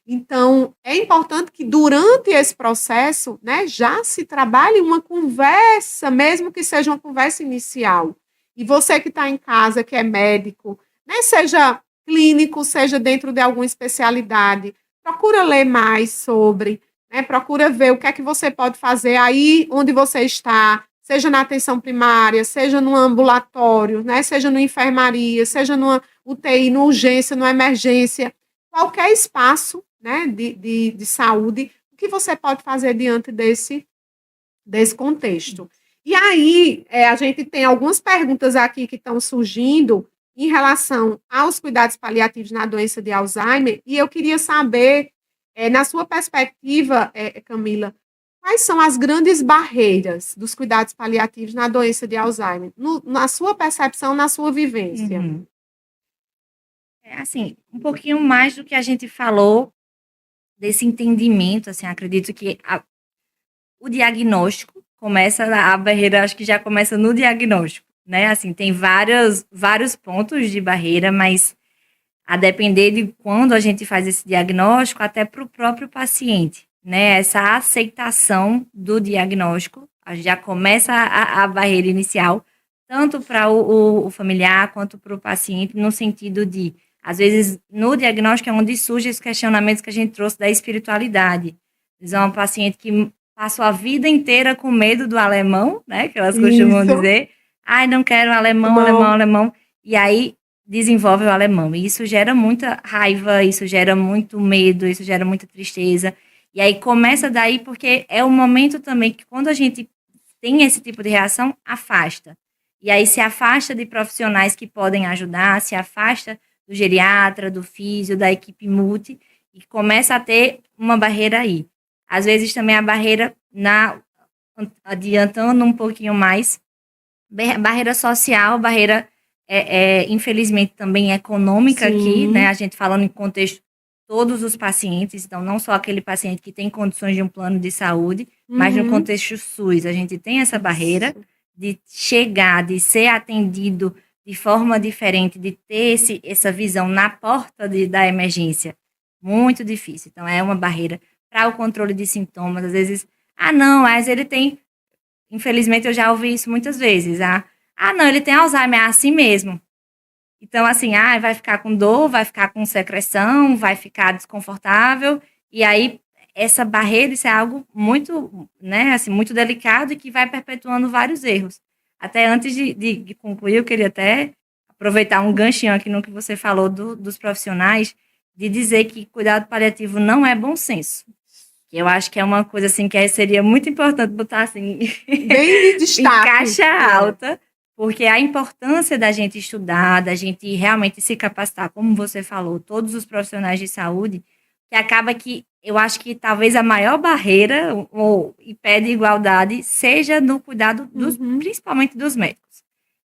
Então, é importante que durante esse processo, né, já se trabalhe uma conversa, mesmo que seja uma conversa inicial. E você que está em casa, que é médico, né, seja clínico, seja dentro de alguma especialidade, procura ler mais sobre, né, procura ver o que é que você pode fazer aí onde você está, seja na atenção primária, seja no ambulatório, né, seja na enfermaria, seja numa UTI, numa urgência, numa emergência, qualquer espaço, né, de saúde, o que você pode fazer diante desse contexto. E aí, a gente tem algumas perguntas aqui que estão surgindo em relação aos cuidados paliativos na doença de Alzheimer, e eu queria saber, na sua perspectiva, Camila, quais são as grandes barreiras dos cuidados paliativos na doença de Alzheimer, na sua percepção, na sua vivência? Uhum. Assim, um pouquinho mais do que a gente falou desse entendimento, assim, acredito que o diagnóstico começa, a barreira acho que já começa no diagnóstico, né? Assim, tem vários pontos de barreira, mas a depender de quando a gente faz esse diagnóstico, até para o próprio paciente, né? Essa aceitação do diagnóstico, já começa a barreira inicial, tanto para o familiar quanto para o paciente, no sentido de, às vezes, no diagnóstico é onde surgem os questionamentos que a gente trouxe da espiritualidade. É uma paciente que passou a vida inteira com medo do alemão, né? Que elas costumam Isso. dizer, ai, não quero alemão. E aí desenvolve o alemão. E isso gera muita raiva, isso gera muito medo, isso gera muita tristeza. E aí começa daí porque é o momento também que quando a gente tem esse tipo de reação, afasta. E aí se afasta de profissionais que podem ajudar, se afasta do geriatra, do físio, da equipe multi, e começa a ter uma barreira aí. Às vezes também a barreira, adiantando um pouquinho mais, barreira social, barreira, infelizmente, também econômica. Sim. Aqui, né? A gente falando em contexto todos os pacientes, então não só aquele paciente que tem condições de um plano de saúde, mas no contexto SUS, a gente tem essa barreira de chegar, de ser atendido de forma diferente, de ter essa visão na porta da emergência. Muito difícil. Então, é uma barreira para o controle de sintomas. Às vezes, não, mas ele tem... Infelizmente, eu já ouvi isso muitas vezes. Não, ele tem Alzheimer, é assim mesmo. Então, assim, vai ficar com dor, vai ficar com secreção, vai ficar desconfortável. E aí, essa barreira, isso é algo muito, né, assim, muito delicado e que vai perpetuando vários erros. Até antes de concluir, eu queria até aproveitar um ganchinho aqui no que você falou dos profissionais, de dizer que cuidado paliativo não é bom senso. Eu acho que é uma coisa assim que seria muito importante botar assim bem de destaque, em caixa alta, porque a importância da gente estudar, da gente realmente se capacitar, como você falou, todos os profissionais de saúde, que acaba que eu acho que talvez a maior barreira ou impede igualdade seja no cuidado principalmente dos médicos.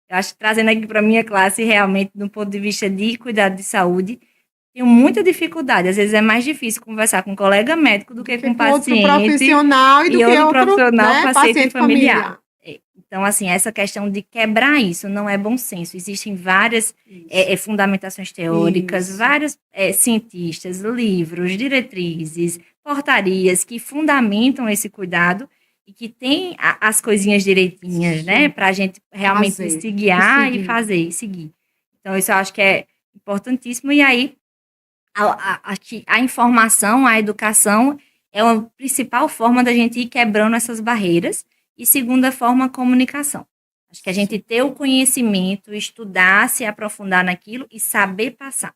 Eu acho que trazendo aqui para a minha classe, realmente, do ponto de vista de cuidado de saúde, tenho muita dificuldade. Às vezes é mais difícil conversar com um colega médico do que com um paciente. Outro profissional e do que outro outro profissional, né, paciente familiar. Então, assim, essa questão de quebrar isso não é bom senso. Existem várias fundamentações teóricas, vários cientistas, livros, diretrizes, portarias que fundamentam esse cuidado e que tem as coisinhas direitinhas, né, para a gente realmente se guiar e fazer, e seguir. Então, isso eu acho que é importantíssimo. E aí, a informação, a educação é uma principal forma da gente ir quebrando essas barreiras. E segunda forma, a comunicação. Acho que a gente ter o conhecimento, estudar, se aprofundar naquilo e saber passar.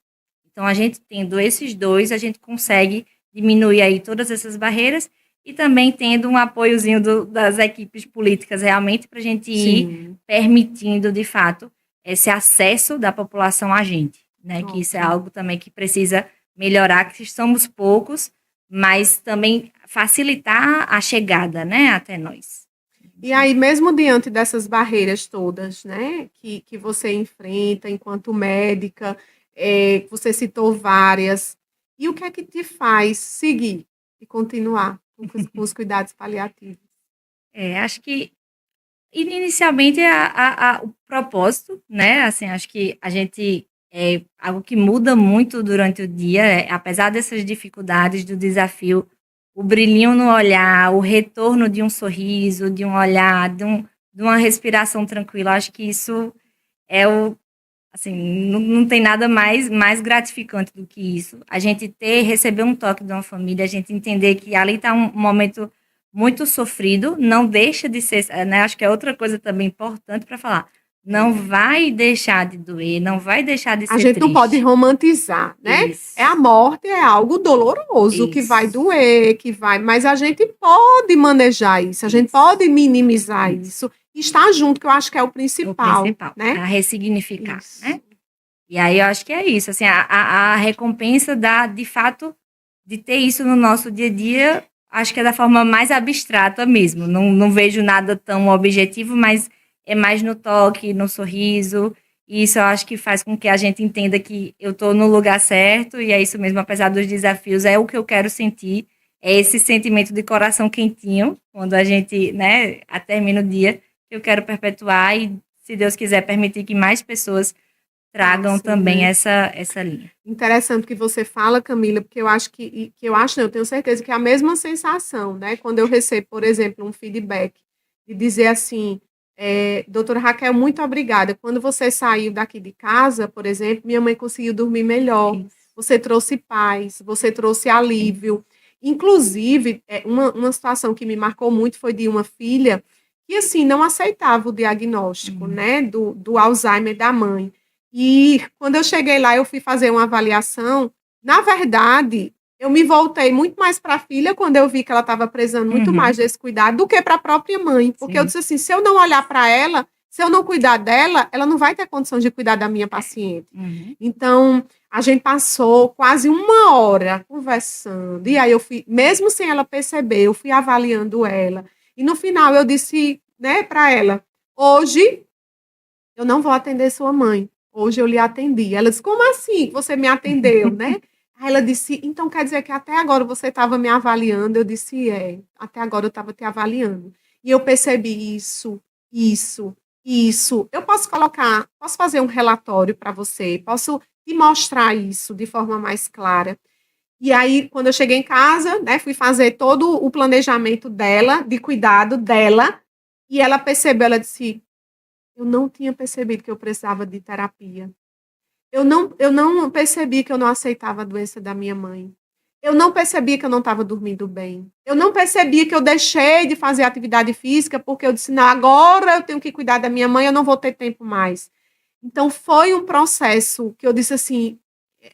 Então, a gente tendo esses dois, a gente consegue diminuir aí todas essas barreiras e também tendo um apoiozinho das equipes políticas realmente para a gente ir permitindo, de fato, esse acesso da população a gente, né? Que isso é algo também que precisa melhorar, que somos poucos, mas também facilitar a chegada, né, até nós. E aí, mesmo diante dessas barreiras todas, né, que você enfrenta enquanto médica, você citou várias, e o que é que te faz seguir e continuar com os cuidados paliativos? Acho que, inicialmente, o propósito, né, assim, acho que a gente, algo que muda muito durante o dia, apesar dessas dificuldades do desafio, o brilhinho no olhar, o retorno de um sorriso, de um olhar, de uma respiração tranquila, acho que isso é assim, não tem nada mais gratificante do que isso. A gente receber um toque de uma família, a gente entender que ali está um momento muito sofrido, não deixa de ser, né, acho que é outra coisa também importante para falar, não vai deixar de doer, não vai deixar de ser triste. A gente não pode romantizar, né? Isso. A morte é algo doloroso, que vai doer, mas a gente pode manejar isso, a gente pode minimizar isso, e estar junto, que eu acho que é o principal. Né? A ressignificar, né? E aí eu acho que é isso, assim, a recompensa de fato, de ter isso no nosso dia a dia, acho que é da forma mais abstrata mesmo, não vejo nada tão objetivo, mas é mais no toque, no sorriso, e isso eu acho que faz com que a gente entenda que eu estou no lugar certo, e é isso mesmo, apesar dos desafios, é o que eu quero sentir, é esse sentimento de coração quentinho, quando a gente, né, termina o dia, eu quero perpetuar e, se Deus quiser, permitir que mais pessoas tragam também, né, essa linha. Interessante que você fala, Camila, porque eu tenho certeza que é a mesma sensação, né? Quando eu recebo, por exemplo, um feedback de dizer assim, doutora Raquel, muito obrigada. Quando você saiu daqui de casa, por exemplo, minha mãe conseguiu dormir melhor. Isso. Você trouxe paz, você trouxe alívio. Inclusive, uma situação que me marcou muito foi de uma filha que, assim, não aceitava o diagnóstico, né, do Alzheimer da mãe. E quando eu cheguei lá, eu fui fazer uma avaliação. Na verdade, eu me voltei muito mais para a filha quando eu vi que ela estava precisando muito mais desse cuidado do que para a própria mãe. Porque eu disse assim, se eu não olhar para ela, se eu não cuidar dela, ela não vai ter condição de cuidar da minha paciente. Então, a gente passou quase 1 hora conversando. E aí eu fui, mesmo sem ela perceber, eu fui avaliando ela. E no final eu disse, né, para ela, hoje eu não vou atender sua mãe. Hoje eu lhe atendi. Ela disse, como assim você me atendeu, né? Aí ela disse, então quer dizer que até agora você estava me avaliando? Eu disse, até agora eu estava te avaliando. E eu percebi isso. Eu posso fazer um relatório para você, posso te mostrar isso de forma mais clara. E aí, quando eu cheguei em casa, né, fui fazer todo o planejamento dela, de cuidado dela, e ela percebeu, ela disse, eu não tinha percebido que eu precisava de terapia. Eu não percebi que eu não aceitava a doença da minha mãe. Eu não percebi que eu não estava dormindo bem. Eu não percebi que eu deixei de fazer atividade física porque eu disse, não, agora eu tenho que cuidar da minha mãe, eu não vou ter tempo mais. Então, foi um processo que eu disse assim,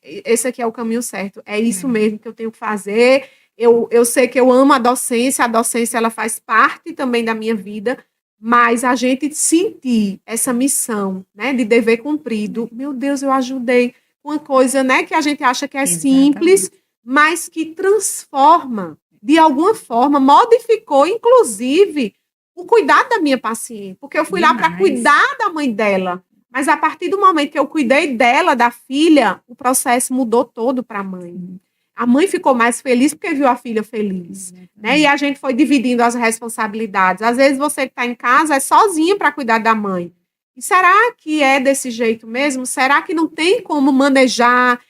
esse aqui é o caminho certo, é isso mesmo que eu tenho que fazer. Eu sei que eu amo a docência ela faz parte também da minha vida, mas a gente sentir essa missão, né, de dever cumprido, meu Deus, eu ajudei uma coisa, né, que a gente acha que é simples, mas que transforma, de alguma forma, modificou, inclusive, o cuidado da minha paciente, porque eu fui lá para cuidar da mãe dela, mas a partir do momento que eu cuidei dela, da filha, o processo mudou todo para a mãe. A mãe ficou mais feliz porque viu a filha feliz, né? E a gente foi dividindo as responsabilidades. Às vezes você que está em casa é sozinha para cuidar da mãe. E será que é desse jeito mesmo? Será que não tem como manejar,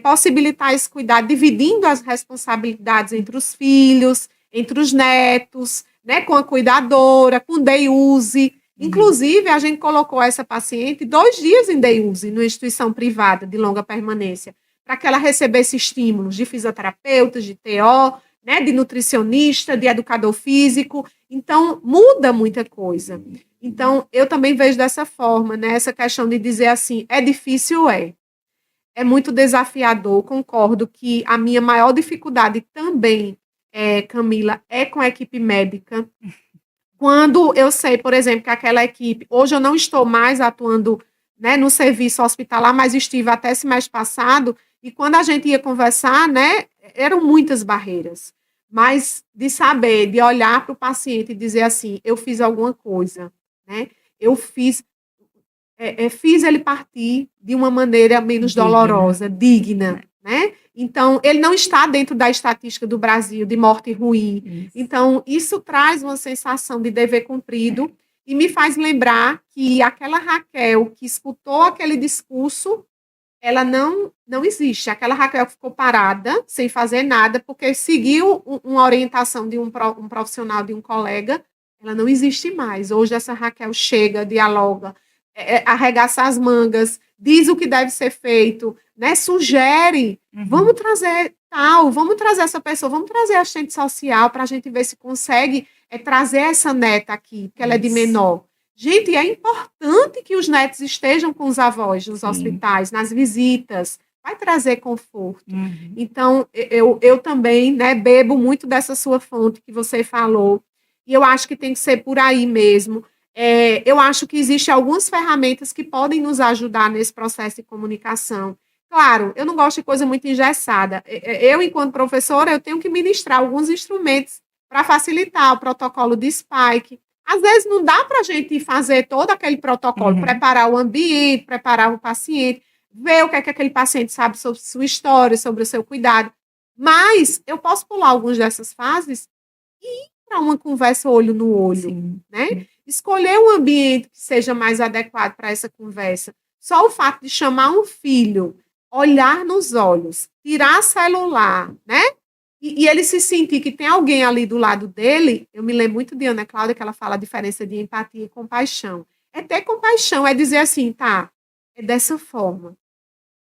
possibilitar esse cuidado, dividindo as responsabilidades entre os filhos, entre os netos, né? Com a cuidadora, com o day use. Inclusive, a gente colocou essa paciente 2 dias em day use, numa instituição privada de longa permanência, para que ela recebesse estímulos de fisioterapeutas, de TO, né, de nutricionista, de educador físico. Então, muda muita coisa. Então, eu também vejo dessa forma, né, essa questão de dizer assim, é difícil, é muito desafiador, concordo que a minha maior dificuldade também, Camila, é com a equipe médica. Quando eu sei, por exemplo, que aquela equipe, hoje eu não estou mais atuando, né, no serviço hospitalar, mas estive até esse mês passado, e quando a gente ia conversar, né, eram muitas barreiras. Mas de saber, de olhar para o paciente e dizer assim, eu fiz alguma coisa, né? Eu fiz ele partir de uma maneira menos dolorosa, digna, né? Então, ele não está dentro da estatística do Brasil de morte ruim. Isso. Então, isso traz uma sensação de dever cumprido e me faz lembrar que aquela Raquel que escutou aquele discurso, ela não existe. Aquela Raquel que ficou parada, sem fazer nada, porque seguiu uma orientação de um profissional, de um colega, ela não existe mais. Hoje essa Raquel chega, dialoga, arregaça as mangas, diz o que deve ser feito, né? Sugere, vamos trazer vamos trazer essa pessoa, vamos trazer a assistente social para a gente ver se consegue trazer essa neta aqui, porque ela é de menor. Gente, é importante que os netos estejam com os avós nos hospitais, nas visitas, vai trazer conforto. Então, eu também, né, bebo muito dessa sua fonte que você falou, e eu acho que tem que ser por aí mesmo. Eu acho que existem algumas ferramentas que podem nos ajudar nesse processo de comunicação. Claro, eu não gosto de coisa muito engessada. Eu, enquanto professora, eu tenho que ministrar alguns instrumentos para facilitar o protocolo de Spike. Às vezes não dá para a gente fazer todo aquele protocolo, preparar o ambiente, preparar o paciente, ver o que é que aquele paciente sabe sobre sua história, sobre o seu cuidado. Mas eu posso pular algumas dessas fases e ir para uma conversa olho no olho, né? Escolher um ambiente que seja mais adequado para essa conversa. Só o fato de chamar um filho, olhar nos olhos, tirar celular, né? E ele se sentir que tem alguém ali do lado dele, eu me lembro muito de Ana Cláudia, que ela fala a diferença de empatia e compaixão. É ter compaixão, é dizer assim, tá, é dessa forma.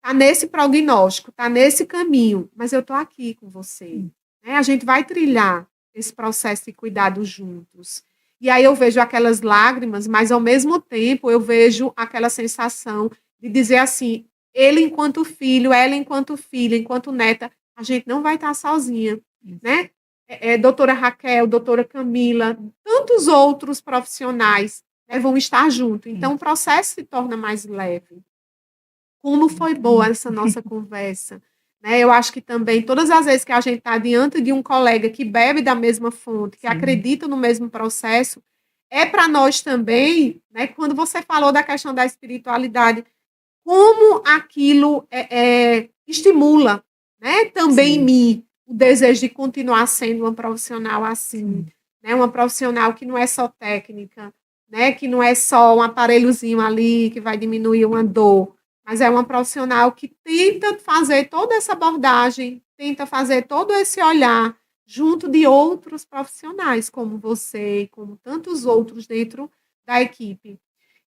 Tá nesse prognóstico, tá nesse caminho, mas eu tô aqui com você. Né? A gente vai trilhar esse processo de cuidado juntos. E aí eu vejo aquelas lágrimas, mas ao mesmo tempo eu vejo aquela sensação de dizer assim, ele enquanto filho, ela enquanto filha, enquanto neta, a gente não vai estar sozinha, né? Doutora Raquel, doutora Camila, tantos outros profissionais, né, vão estar junto. Então, o processo se torna mais leve. Como foi boa essa nossa conversa. Né? Eu acho que também, todas as vezes que a gente está diante de um colega que bebe da mesma fonte, que acredita no mesmo processo, é para nós também, né, quando você falou da questão da espiritualidade, como aquilo estimula, né, também em mim o desejo de continuar sendo uma profissional assim, né, uma profissional que não é só técnica, né, que não é só um aparelhozinho ali que vai diminuir uma dor, mas é uma profissional que tenta fazer toda essa abordagem, tenta fazer todo esse olhar junto de outros profissionais, como você e como tantos outros dentro da equipe.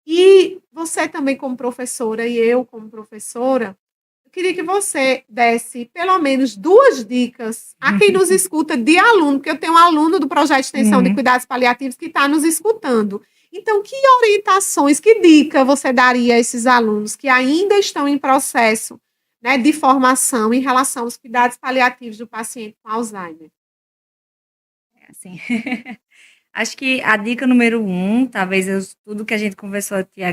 E você também como professora e eu como professora, eu queria que você desse pelo menos 2 dicas a quem nos escuta de aluno, porque eu tenho um aluno do projeto de extensão de cuidados paliativos que está nos escutando. Então, que orientações, que dica você daria a esses alunos que ainda estão em processo, né, de formação em relação aos cuidados paliativos do paciente com Alzheimer? Assim, acho que a dica número 1, talvez tudo que a gente conversou aqui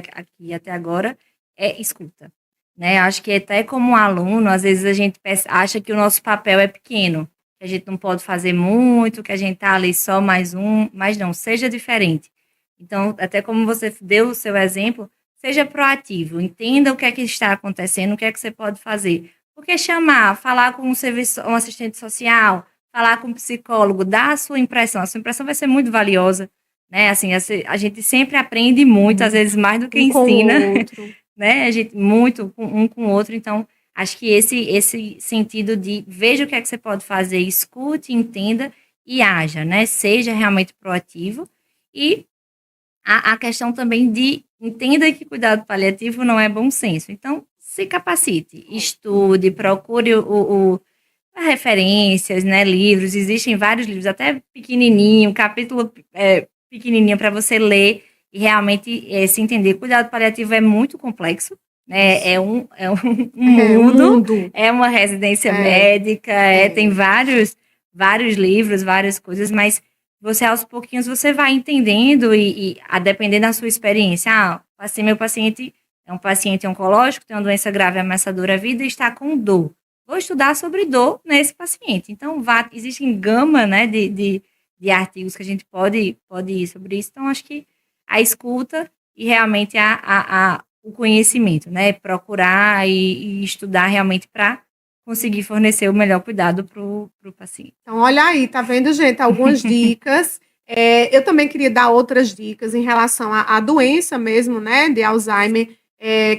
até agora, é escuta. Né? Acho que até como aluno, às vezes a gente acha que o nosso papel é pequeno, que a gente não pode fazer muito, que a gente está ali só mais mas não, seja diferente. Então, até como você deu o seu exemplo, seja proativo, entenda o que é que está acontecendo, o que é que você pode fazer. Porque chamar, falar com um assistente social, falar com um psicólogo, dar a sua impressão vai ser muito valiosa, né? Assim, a gente sempre aprende muito, às vezes mais do que ensina, né? A gente muito um com o outro, então acho que esse sentido de veja o que é que você pode fazer, escute, entenda e haja, né? Seja realmente proativo. E a questão também de entenda que cuidado paliativo não é bom senso. Então, se capacite, estude, procure referências, né, livros. Existem vários livros, até pequenininho, capítulo pequenininho para você ler e realmente se entender. Cuidado paliativo é muito complexo. É um mundo, é uma residência médica, tem vários livros, várias coisas, mas você aos pouquinhos você vai entendendo e a depender da sua experiência. Assim, meu paciente é um paciente oncológico, tem uma doença grave ameaçadora à vida e está com dor. Vou estudar sobre dor nesse paciente. Então, existe gama, né, de artigos que a gente pode ir sobre isso. Então, acho que a escuta e realmente o conhecimento, né? Procurar e estudar realmente para conseguir fornecer o melhor cuidado para o paciente. Então, olha aí, tá vendo, gente? Algumas dicas. Eu também queria dar outras dicas em relação à doença mesmo, né, de Alzheimer,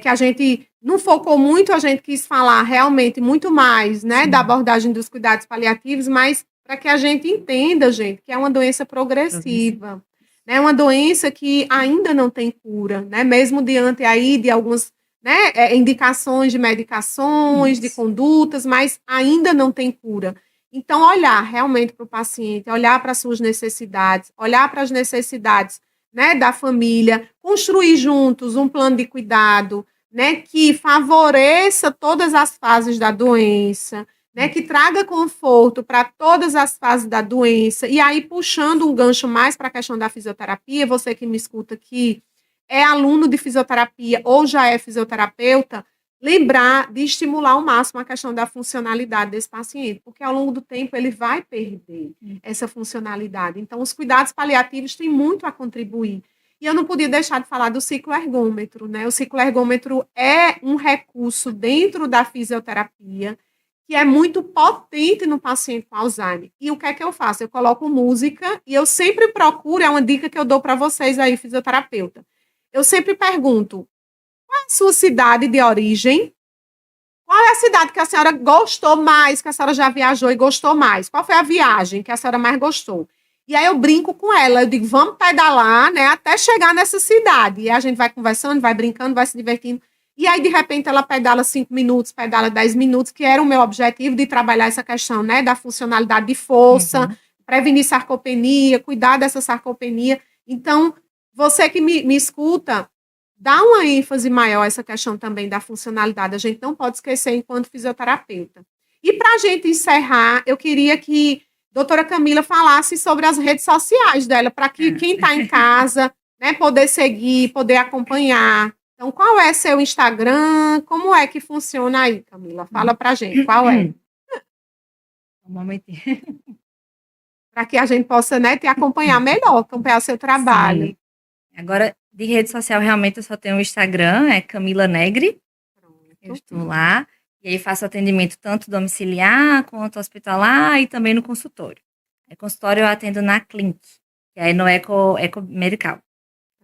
que a gente não focou muito, a gente quis falar realmente muito mais, né, da abordagem dos cuidados paliativos, mas para que a gente entenda, gente, que é uma doença progressiva. É uma doença que ainda não tem cura, né? Mesmo diante aí de algumas, né, indicações de medicações, de condutas, mas ainda não tem cura. Então, olhar realmente para o paciente, olhar para as suas necessidades, olhar para as necessidades, né, da família, construir juntos um plano de cuidado, né, que favoreça todas as fases da doença, né, que traga conforto para todas as fases da doença. E aí, puxando um gancho mais para a questão da fisioterapia, você que me escuta aqui, é aluno de fisioterapia ou já é fisioterapeuta, lembrar de estimular ao máximo a questão da funcionalidade desse paciente, porque ao longo do tempo ele vai perder essa funcionalidade. Então, os cuidados paliativos têm muito a contribuir. E eu não podia deixar de falar do cicloergômetro, né? O cicloergômetro é um recurso dentro da fisioterapia que é muito potente no paciente com Alzheimer. E o que é que eu faço? Eu coloco música e eu sempre procuro, é uma dica que eu dou para vocês aí, fisioterapeuta. Eu sempre pergunto, qual é a sua cidade de origem? Qual é a cidade que a senhora gostou mais, que a senhora já viajou e gostou mais? Qual foi a viagem que a senhora mais gostou? E aí eu brinco com ela, eu digo, vamos pedalar, né, até chegar nessa cidade. E a gente vai conversando, vai brincando, vai se divertindo. E aí, de repente, ela pedala 5 minutos, pedala 10 minutos, que era o meu objetivo de trabalhar essa questão, né, da funcionalidade de força, prevenir sarcopenia, cuidar dessa sarcopenia. Então, você que me escuta, dá uma ênfase maior a essa questão também da funcionalidade. A gente não pode esquecer enquanto fisioterapeuta. E para a gente encerrar, eu queria que a doutora Camila falasse sobre as redes sociais dela, para que quem está em casa, né, poder seguir, poder acompanhar. Então, qual é seu Instagram? Como é que funciona aí, Camila? Fala pra gente, qual é? Um momentinho. Para que a gente possa, né, te acompanhar melhor, acompanhar seu trabalho. Sim. Agora, de rede social, realmente eu só tenho o Instagram, é Camila Negri. Eu estou lá. E aí faço atendimento tanto domiciliar quanto hospitalar e também no consultório. No consultório eu atendo na Clink, que é no Eco Medical.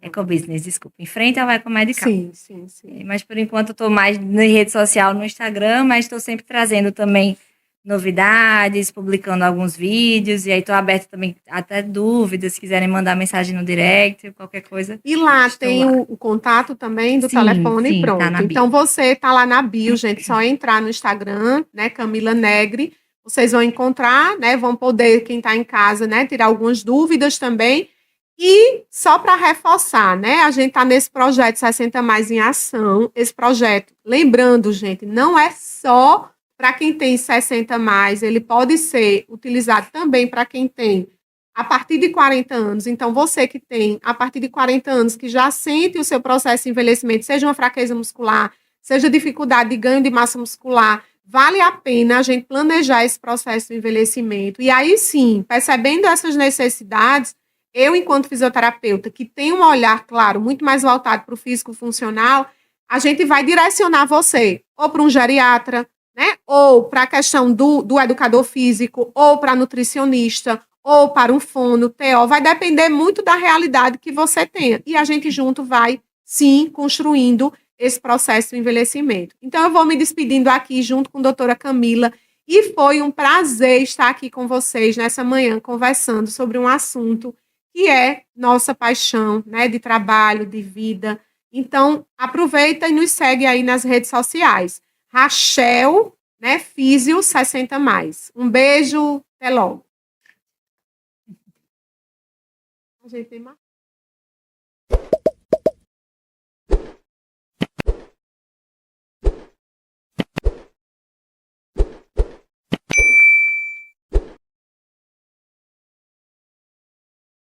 Ecobusiness, desculpa. Em frente ao Eco Medical. Sim. Mas por enquanto eu estou mais na rede social, no Instagram, mas estou sempre trazendo também novidades, publicando alguns vídeos, e aí estou aberta também até dúvidas, se quiserem mandar mensagem no direct, qualquer coisa. E lá tem lá. O contato também do telefone, pronto. Tá, então você tá lá na bio, gente, só entrar no Instagram, né, Camila Negri, vocês vão encontrar, né, vão poder, quem está em casa, né, tirar algumas dúvidas também. E só para reforçar, né, a gente está nesse projeto 60 Mais em Ação, esse projeto, lembrando, gente, não é só para quem tem 60 mais, ele pode ser utilizado também para quem tem a partir de 40 anos. Então, você que tem a partir de 40 anos, que já sente o seu processo de envelhecimento, seja uma fraqueza muscular, seja dificuldade de ganho de massa muscular, vale a pena a gente planejar esse processo de envelhecimento. E aí sim, percebendo essas necessidades, eu, enquanto fisioterapeuta, que tem um olhar, claro, muito mais voltado para o físico funcional, a gente vai direcionar você ou para um geriatra, né, ou para a questão do educador físico, ou para nutricionista, ou para um fono, TO, vai depender muito da realidade que você tenha. E a gente junto vai, sim, construindo esse processo de envelhecimento. Então, eu vou me despedindo aqui junto com a doutora Camila, e foi um prazer estar aqui com vocês nessa manhã, conversando sobre um assunto que é nossa paixão, né, de trabalho, de vida. Então, aproveita e nos segue aí nas redes sociais. Rachel, né, Físio 60 mais. Um beijo, até logo. A gente tem